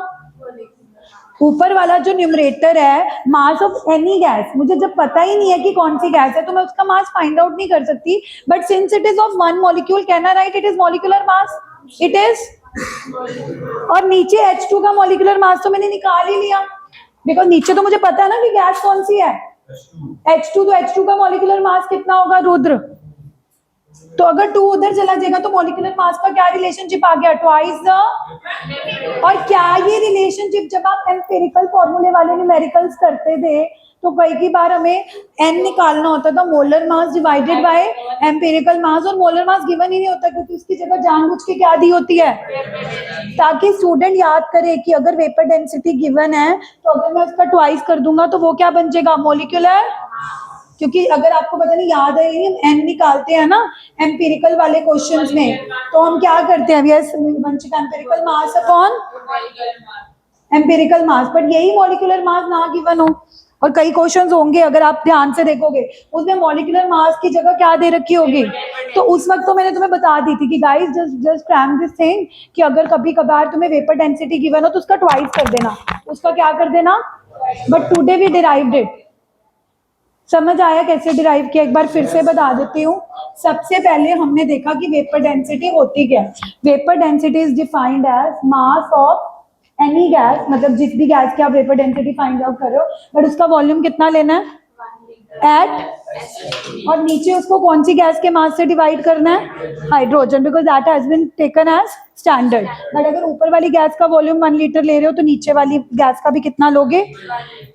ऊपर वाला जो न्यूमरेटर है मास ऑफ एनी गैस, मुझे जब पता ही नहीं है कि कौन सी गैस है तो मैं उसका मास फाइंड आउट नहीं कर सकती, but since it is of 1 molecule, can I right it is molecular mass, it is. और नीचे H2 का मॉलिक्यूलर मास तो मैंने निकाल ही लिया, बिकॉज नीचे तो मुझे पता है ना कि गैस कौन सी है H2, तो H2 का मॉलिक्यूलर मास कितना होगा रुद्र, तो अगर 2 उधर चला जाएगा तो मॉलिक्यूलर मास का क्या रिलेशनशिप आ गया, ट्वाइस द। और क्या ये रिलेशनशिप जब आप एम्पिरिकल फॉर्मूले वाले न्यूमेरिकल्स करते थे तो कई बार हमें एन निकालना होता था, molar mass divided by empirical mass, और मोलर मास गिवन ही नहीं होता क्योंकि उसकी जगह जानबूझ के क्या दी होती है, ताकि स्टूडेंट याद करे कि अगर वेपर डेंसिटी गिवन है तो अगर मैं उसका ट्वाइस कर दूंगा तो वो क्या बन जाएगा, मॉलिक्यूलर। क्योंकि अगर आपको पता नहीं याद है, एन निकालते हैं ना एम्पिरिकल वाले क्वेश्चंस में, तो हम क्या करते हैं, yes Vanshika, empirical mass upon empirical mass, but यही मॉलिक्यूलर मास ना गिवन हो। और कई क्वेश्चंस होंगे अगर आप ध्यान से देखोगे उसमें मॉलिक्यूलर मास की जगह क्या दे रखी होगी, तो उस वक्त तो मैंने तुम्हें बता दी थी कि guys just cram this thing कि अगर कभी कभार तुम्हें वेपर डेंसिटी गिवन हो तो उसका ट्वाइस कर देना, उसका क्या कर देना, but today we derived it. समझ आया कैसे डिराइव किया, एक बार फिर से बता देती हूँ। सबसे पहले हमने देखा कि वेपर डेंसिटी होती क्या है। Vapour density is defined as mass of any gas, मतलब जिस भी गैस की आप वेपर डेंसिटी फाइंड आउट कर रहे हो, बट उसका वॉल्यूम कितना लेना है एट, और नीचे उसको कौन सी गैस के मास से डिवाइड करना है, hydrogen, because that has been taken as standard. But अगर ऊपर वाली गैस का वॉल्यूम 1 लीटर ले रहे हो तो नीचे वाली गैस का भी कितना लोगे,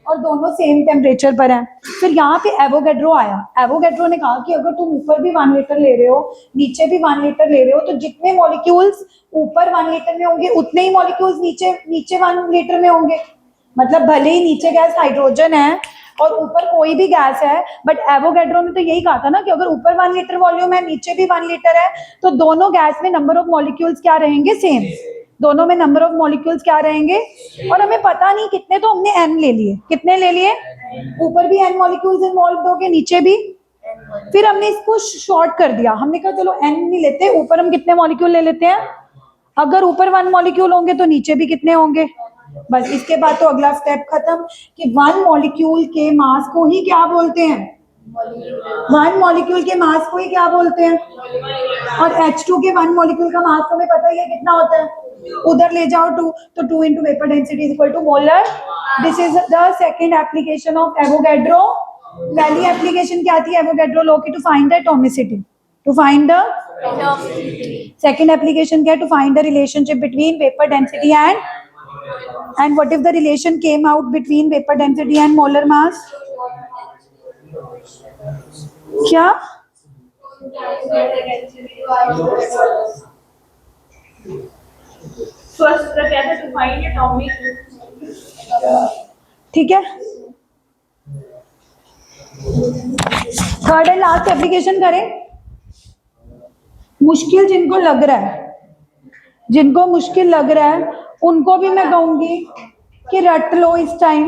और दोनों सेम टेम्परेचर पर हैं। फिर यहाँ पे एवोगैड्रो आया, एवोगैड्रो ने कहा कि अगर तुम ऊपर भी 1 लीटर ले रहे हो नीचे भी 1 लीटर ले रहे हो तो जितने मॉलिक्यूल्स ऊपर 1 लीटर में होंगे उतने ही मॉलिक्यूल्स नीचे नीचे 1 लीटर में होंगे। मतलब भले ही नीचे गैस हाइड्रोजन है और ऊपर कोई भी गैस है, बट एवोगैड्रो ने तो यही कहा था ना कि अगर ऊपर 1 लीटर वॉल्यूम है नीचे भी 1 लीटर है तो दोनों गैस में नंबर ऑफ मॉलिक्यूल्स क्या रहेंगे, सेम। दोनों में नंबर ऑफ मॉलिक्यूल्स क्या रहेंगे, और हमें पता नहीं कितने, तो हमने एन ले लिए, कितने ले लिए, ऊपर भी एन मॉलिक्यूल्स इन्वॉल्व हो गए नीचे भी। फिर हमने इसको शॉर्ट कर दिया, हमने कहा चलो एन नहीं लेते, ऊपर हम कितने मॉलिक्यूल ले लेते हैं, अगर ऊपर 1 मॉलिक्यूल होंगे तो नीचे भी कितने होंगे। बस इसके बाद तो अगला स्टेप खत्म कि 1 मॉलिक्यूल के मास को ही क्या बोलते हैं, 1 मॉलिक्यूल के मास को ही क्या बोलते हैं, और H2 के 1 मॉलिक्यूल का मास तुम्हें पता ही है कितना होता है, उधर ले जाओ 2, तो 2 into vapour density is equal to molar. This is the second application of Avogadro. पहली एप्लीकेशन क्या थी एवोगैड्रो लॉ की, to find the atomicity, to find the, second application क्या है, to find the relationship between vapour density and what if the relation came out between vapor density and molar mass, क्या first क्या था, to find atomic, ठीक है। Third and last application करें, मुश्किल जिनको लग रहा है, जिनको मुश्किल लग रहा है उनको भी मैं कहूंगी कि रट लो इस टाइम,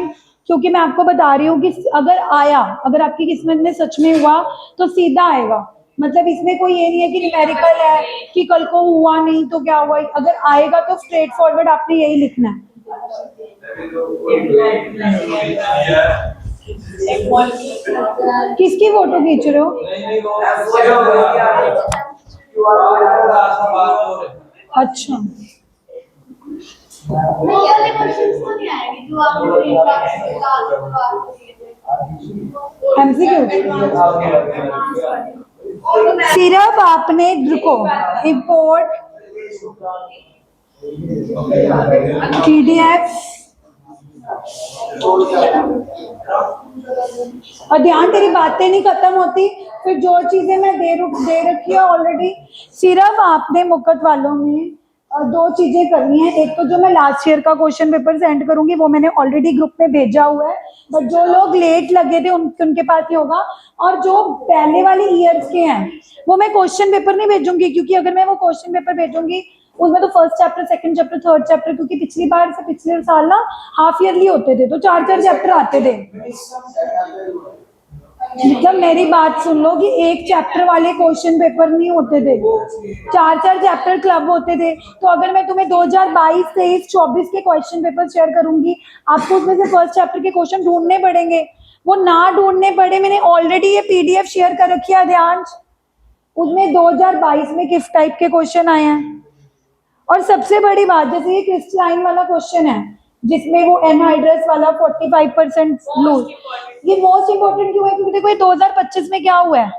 क्योंकि मैं आपको बता रही हूँ कि अगर आया, अगर आपकी किस्मत में सच में हुआ तो सीधा आएगा। मतलब इसमें कोई ये नहीं है कि न्यूमेरिकल है कि कल को हुआ नहीं तो क्या हुआ, अगर आएगा तो स्ट्रेट फॉरवर्ड आपने यही लिखना है। किसकी फोटो खींच रहे हो, अच्छा सिर्फ आपने रुको, इंपोर्ट पीडीएफ, और ध्यान तेरी बातें नहीं खत्म होती, फिर जो चीजें मैं दे रखी है ऑलरेडी। सिर्फ आपने मुकत वालों में 2 चीजें करनी है, एक तो जो मैं लास्ट ईयर का क्वेश्चन पेपर सेंड करूंगी वो मैंने ऑलरेडी ग्रुप में भेजा हुआ है, बट जो लोग लेट लगे थे उनके पास ही होगा, और जो पहले वाले ईयर्स के हैं वो मैं क्वेश्चन पेपर नहीं भेजूंगी, क्योंकि अगर मैं वो क्वेश्चन पेपर भेजूंगी उसमें तो first chapter, second chapter, third chapter, क्योंकि पिछली बार से पिछले साल ना हाफ ईयरली होते थे तो 4-4 चैप्टर आते थे। मतलब मेरी बात सुन लो कि एक चैप्टर वाले क्वेश्चन पेपर नहीं होते थे, 4-4 चैप्टर क्लब होते थे। तो अगर मैं तुम्हें 2022, 23, 24 के क्वेश्चन पेपर शेयर करूंगी, आपको उसमें से फर्स्ट चैप्टर के क्वेश्चन ढूंढने पड़ेंगे, वो ना ढूंढने पड़े, मैंने ऑलरेडी ये पीडीएफ शेयर कर रखी है ध्यान, उसमें 2022 में किस टाइप के क्वेश्चन आए हैं। और सबसे बड़ी बात, जैसे ये क्रिस्टलाइन वाला क्वेश्चन है जिसमें वो एनहाइड्रस वाला 45% लूज, ये मोस्ट इंपोर्टेंट क्यों है, क्योंकि देखो ये 2025 में क्या हुआ है,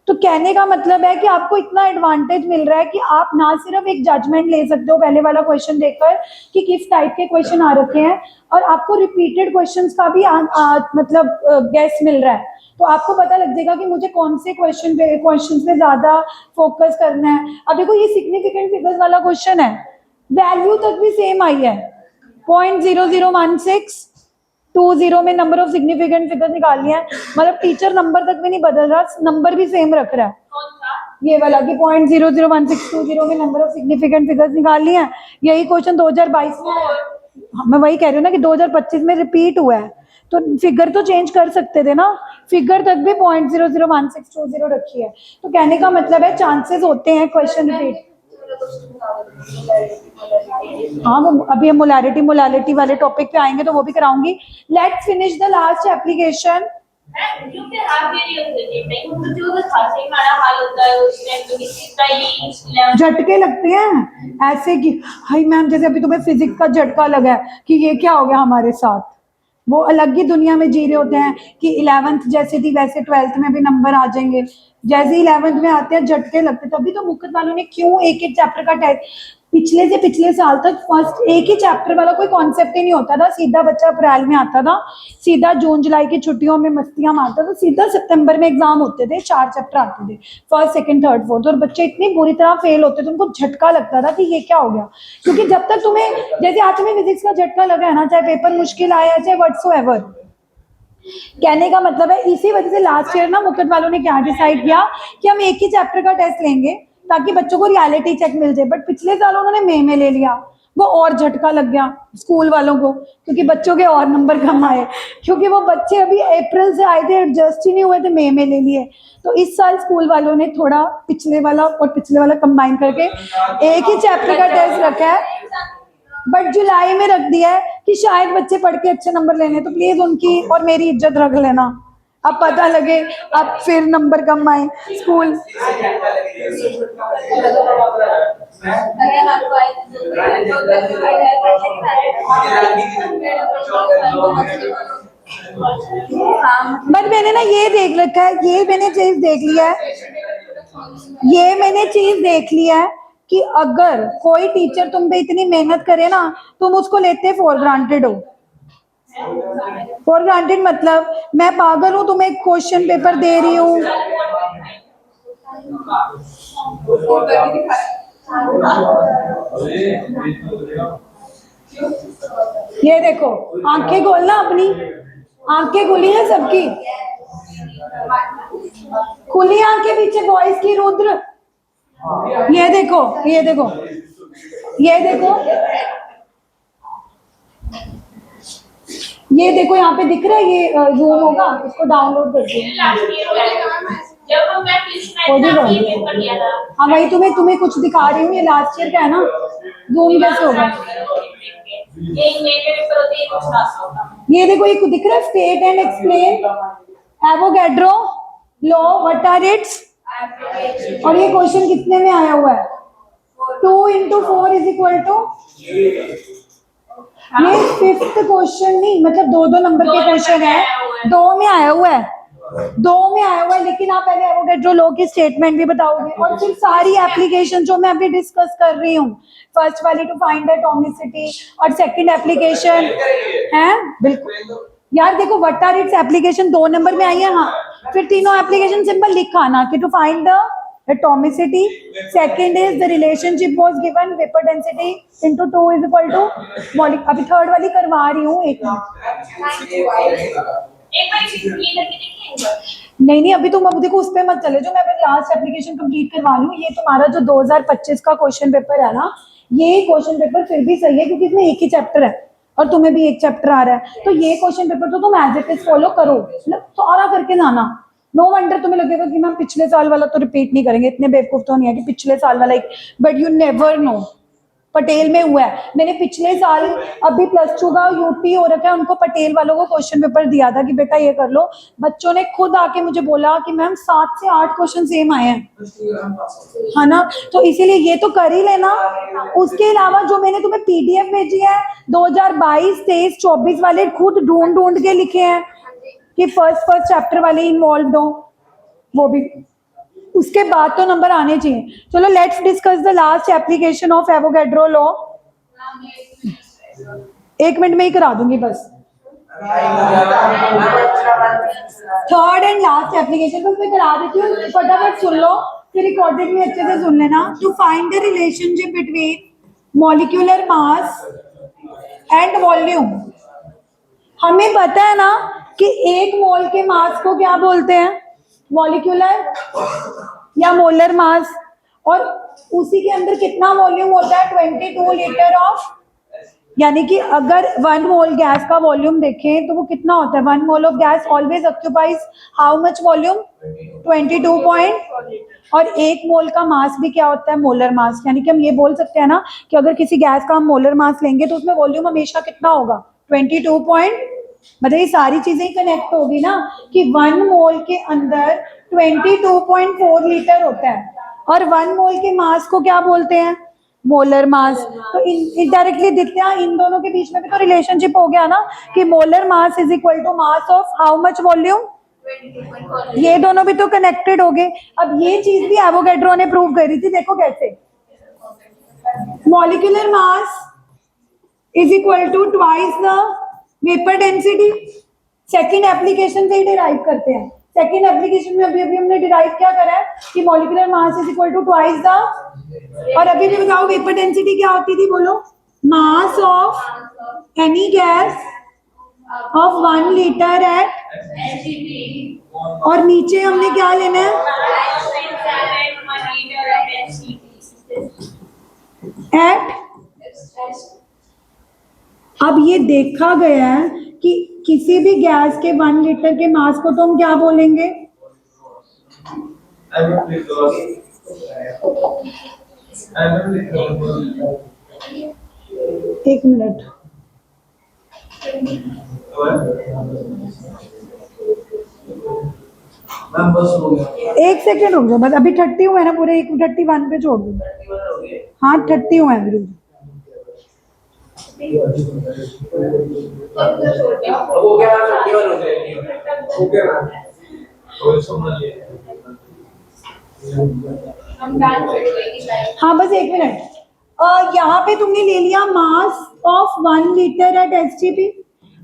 तो कहने का मतलब है कि आपको इतना एडवांटेज मिल रहा है कि आप ना सिर्फ एक जजमेंट ले सकते हो पहले वाला क्वेश्चन देखकर कि किस टाइप के क्वेश्चन आ रखे हैं, और आपको रिपीटेड क्वेश्चंस का भी मतलब गेस मिल रहा है। तो आपको पता लग जाएगा कि मुझे कौन से क्वेश्चन पे ज्यादा फोकस करना है। अब देखो ये सिग्निफिकेंट फिगर्स वाला क्वेश्चन है, वैल्यू तक भी सेम आई है, 0.0016 20 में नंबर ऑफ सिग्निफिकेंट फिगर्स निकालनी है, मतलब टीचर नंबर तक भी नहीं बदल रहा, नंबर भी सेम रख रहा है। ये वाला कि 0.001620 में नंबर ऑफ सिग्निफिकेंट फिगर्स निकालनी है, यही क्वेश्चन 2022 में आया। मैं वही कह रही हूँ ना कि 2025 में रिपीट हुआ है, तो फिगर तो चेंज कर सकते थे ना, फिगर तक भी 0.001620 रखी है। तो कहने का मतलब है चांसेस होते हैं क्वेश्चन रिपीट। हाँ वो अभी हम मोलारिटी वाले टॉपिक पे आएंगे तो वो भी कराऊंगी। Let's finish the last application. झटके लगते हैं ऐसे कि हाय मैम, जैसे अभी तुम्हें फिजिक्स का झटका लगा है कि ये क्या हो गया हमारे साथ, वो अलग ही दुनिया में जी रहे होते हैं कि 11th जैसे थी वैसे 12th में भी नंबर आ जाएंगे, जैसे 11th में आते हैं झटके लगते। तभी तो मुकुट वालों ने क्यों एक एक चैप्टर का टेस्ट, पिछले से पिछले साल तक फर्स्ट एक ही चैप्टर वाला कोई कॉन्सेप्ट ही नहीं होता था, सीधा बच्चा अप्रैल में आता था, सीधा जून जुलाई की छुट्टियों में मस्तियां मारता था, सीधा सितंबर में एग्जाम होते थे, 4 चैप्टर आते थे, फर्स्ट सेकंड थर्ड फोर्थ, और बच्चे इतनी बुरी तरह फेल होते थे, उनको झटका लगता था कि ये क्या हो गया। क्योंकि जब तक तुम्हें, जैसे आज तुम्हें फिजिक्स का झटका लगा है ना, चाहे पेपर मुश्किल आया चाहे व्हाटसोएवर, कहने का मतलब है इसी वजह से लास्ट ईयर ना मुकुट वालों ने क्या डिसाइड किया कि हम एक ही चैप्टर का टेस्ट लेंगे ताकि बच्चों को रियलिटी चेक मिल जाए। बट पिछले साल उन्होंने मई में ले लिया, वो और झटका लग गया स्कूल वालों को, क्योंकि बच्चों के और नंबर कम आए, क्योंकि वो बच्चे अभी अप्रैल से आए थे, एडजस्ट ही नहीं हुए थे, मई में ले लिए। तो इस साल स्कूल वालों ने थोड़ा पिछले वाला और पिछले वाला कंबाइन करके एक ही चैप्टर का टेस्ट रखा है, बट जुलाई में रख दिया है कि शायद बच्चे पढ़ के अच्छे नंबर लेने, तो प्लीज उनकी और मेरी इज्जत रख लेना। अब पता लगे अब फिर नंबर कम आए स्कूल। बट मैंने ना ये देख रखा है, ये मैंने चीज देख लिया है, ये मैंने चीज देख लिया है कि अगर कोई टीचर तुम पे इतनी मेहनत करे ना, तुम उसको लेते फॉर ग्रांटेड हो। फॉर ग्रांटेड मतलब मैं पागल हूं, तुम्हें क्वेश्चन पेपर दे रही हूँ, ये देखो आंखें खोलना अपनी, आंखें खुली हैं सबकी, खुली आंखें पीछे बॉयज की रुद्र, ये देखो ये देखो ये देखो ये देखो, यहाँ पे दिख रहा है, ये जूम होगा, इसको डाउनलोड कर दिया। हाँ वही तुम्हें कुछ दिखा रही हूँ, ये लास्ट ईयर का है ना, जूम कैसे होगा। ये देखो ये दिख रहा है, state and explain Avogadro law, what are its, और ये क्वेश्चन कितने में आया हुआ है, 2 × 4 = ये 5th क्वेश्चन नहीं, मतलब 2 नंबर के क्वेश्चन है, 2 में आया हुआ है, 2 में आया हुआ है। लेकिन आप पहले एवोगैड्रो लॉ की स्टेटमेंट भी बताओगे, और फिर सारी एप्लीकेशन जो मैं अभी डिस्कस कर रही हूँ, फर्स्ट वाली टू फाइंड द एटॉमिसिटी, और सेकंड एप्लीकेशन है बिल्कुल यार, देखो व्हाट आर इट्स एप्लीकेशन 2 नंबर में आई है, हाँ, फिर तीनों एप्लीकेशन सिंपल लिखा ना कि to find the atomicity, second is the relationship was given vapor density into 2 is equal to molecule। अभी थर्ड वाली करवा रही हूँ, एक नहीं अभी तुम अब देखो उस पे मत चले जो, मैं अभी लास्ट एप्लीकेशन कंप्लीट करवा लूँ। ये तुम्हारा जो 2025 का क्वेश्चन पेपर है ना, ये क्वेश्चन पेपर फिर भी सही है क्योंकि इसमें एक ही चैप्टर है और तुम्हें भी एक चैप्टर आ रहा है, तो ये क्वेश्चन पेपर तो तुम एज इट इज फॉलो करो, मतलब सारा करके लाना। नो वंडर तुम्हें लगेगा कि मैम पिछले साल वाला तो रिपीट नहीं करेंगे, इतने बेवकूफ तो नहीं है कि पिछले साल वाला एक, but you never know. Patel में हुआ है, मैंने पिछले साल अभी +2 का यूपी हो रखा है, उनको पटेल वालों को क्वेश्चन पेपर दिया था कि बेटा ये कर लो, बच्चों ने खुद आके मुझे बोला कि मैम 7 से 8 क्वेश्चन सेम आए हैं, है ना, तो इसीलिए ये तो कर ही लेना। उसके अलावा जो मैंने तुम्हें PDF भेजी है 2022, 23, 24 वाले खुद ढूंढ के लिखे हैं कि फर्स्ट चैप्टर वाले इन्वॉल्व हो, वो भी उसके बाद तो नंबर आने चाहिए। चलो let's discuss the last application of Avogadro law. 1 minute में ही करा दूंगी बस। थर्ड एंड लास्ट एप्लीकेशन बस मैं करा देती हूँ, फटाफट सुन लो फिर रिकॉर्डेड में अच्छे से सुन लेना। To find the relationship between molecular mass and volume. हमें पता है ना कि 1 मोल के मास को क्या बोलते हैं, मॉलिक्यूलर या मोलर मास, और उसी के अंदर कितना वॉल्यूम होता है, 22 लीटर ऑफ, यानी कि अगर 1 मोल गैस का वॉल्यूम देखें तो वो कितना होता है, 1 mole of gas always occupies how much volume, 22 point, और 1 मोल का मास भी क्या होता है, मोलर मास। यानी कि हम ये बोल सकते हैं ना कि अगर किसी गैस का हम मोलर मास लेंगे तो उसमें वॉल्यूम हमेशा कितना होगा, 22 पॉइंट। मतलब ये सारी चीजें कनेक्ट होगी ना कि 1 मोल के अंदर 22.4 लीटर होता है, और 1 मोल के मास को क्या बोलते हैं, मोलर मास। तो इनडायरेक्टली दिखते हैं इन दोनों के बीच में भी तो रिलेशनशिप हो गया ना कि molar mass is equal to mass of how much volume, ये दोनों भी तो कनेक्टेड हो गए। अब ये चीज भी एवोगैड्रो ने प्रूव करी थी, देखो कैसे, molecular mass is equal to twice the vapour density. Second application से ही डिराइव करते हैं। सेकेंड एप्लीकेशन में अभी हमने डिराइव क्या करा है कि molecular mass is equal to twice the, और अभी भी बताओ वेपर डेंसिटी क्या होती थी, बोलो, मास of any gas off 1 litre at, और नीचे हमने क्या लेना है, एट। अब ये देखा गया है कि किसी भी गैस के 1 लीटर के मास को तो हम क्या बोलेंगे, एक मिनट, एक सेकेंड रुक जाओ बस, अभी 30 हुए ना पूरे, 31 पे छोड़ दो। हाँ 30 हुए हैं रुक। हाँ बस 1 मिनट, यहाँ पे तुमने ले लिया mass of 1 litre at STP.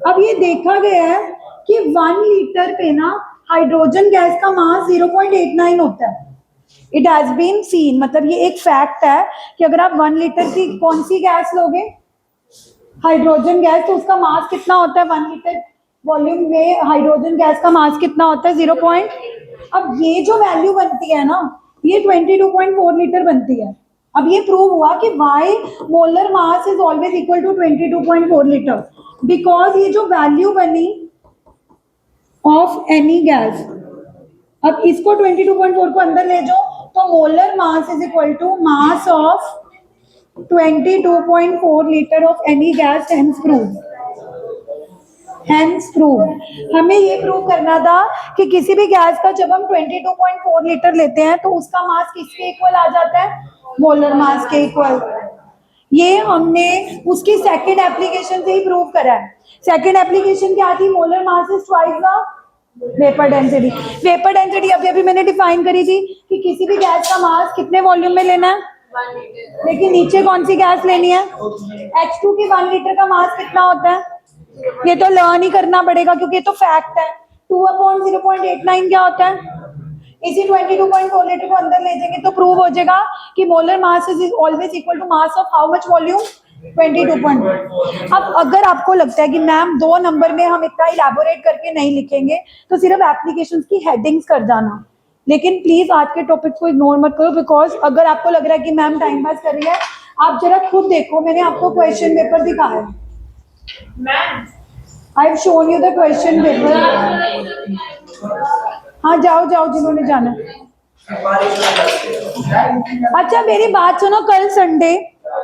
अब ये देखा गया है कि 1 लीटर पे ना हाइड्रोजन गैस का मास 0.89 होता है। इट हैज बीन सीन, मतलब ये एक फैक्ट है कि अगर आप 1 लीटर की कौन सी गैस लोगे, हाइड्रोजन गैस, तो उसका मास कितना होता है, 1 लीटर वॉल्यूम में हाइड्रोजन गैस का मास कितना होता है, 0. अब ये जो वैल्यू बनती है ना, ये 22.4 लीटर बनती है। अब ये प्रूव हुआ कि why molar mass is always equal to 22.4 litre, because ये जो वैल्यू बनी ऑफ एनी गैस, अब इसको 22.4 को अंदर ले जाओ तो molar mass is equal to mass of 22.4 litre of any gas, hence prove. हमें ये प्रूव करना था कि किसी भी गैस का जब हम 22.4 लीटर लेते हैं तो उसका मास किसके इक्वल आ जाता है, मोलर मास के इक्वल। ये हमने उसकी सेकंड एप्लीकेशन से ही प्रूव करा है। सेकंड एप्लीकेशन क्या थी, molar mass is twice the vapour density. Vapour density अभी मैंने डिफाइन करी थी कि किसी भी गैस का मास कितने वॉल्यूम में लेना है, लेकिन नीचे कौन सी गैस लेनी है, H2 की 1 लीटर का मास कितना होता है, ये तो लर्न ही करना पड़ेगा क्योंकि ये तो फैक्ट है। 2/0.89 क्या होता है, इसी 22.4 लीटर को अंदर ले जाएंगे तो प्रूव हो जाएगा कि molar mass is always equal to mass of how much volume, 22. अब अगर आपको लगता है कि मैम 2 नंबर में हम इतना इलैबोरेट करके नहीं लिखेंगे तो सिर्फ एप्लीकेशंस की हेडिंग्स कर जाना, लेकिन प्लीज आज के टॉपिक को इग्नोर मत करो, बिकॉज अगर आपको लग रहा है कि मैम टाइम पास कर रही है, आप जरा खुद देखो, मैंने आपको क्वेश्चन पेपर दिखाया है, I have shown you the question paper. हाँ जाओ जाओ जिन्होंने जाना। अच्छा मेरी बात सुनो, कल संडे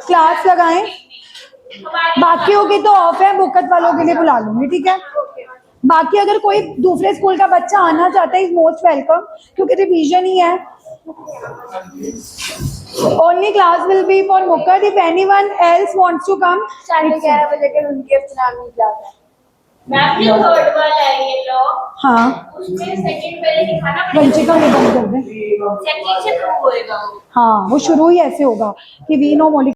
क्लास लगाएं, बाकी होगी तो ऑफ है, बुकत वालों के लिए बुला लूंगी, ठीक है। बाकी अगर कोई दूसरे स्कूल का बच्चा आना चाहता है इज मोस्ट वेलकम, क्योंकि रिवीजन ही है। Only class will be for मुकत, if anyone else wants to come. 11:30 बजे के उनके चुनावी क्लास है। मैम ये थर्ड वाला है ये लो। हाँ उसमें सेकंड पहले दिखाना पड़ेगा, वंशिका ये बंद कर दे। सेकंड से शुरू होएगा वो। हाँ वो शुरू ही ऐसे होगा कि वी नो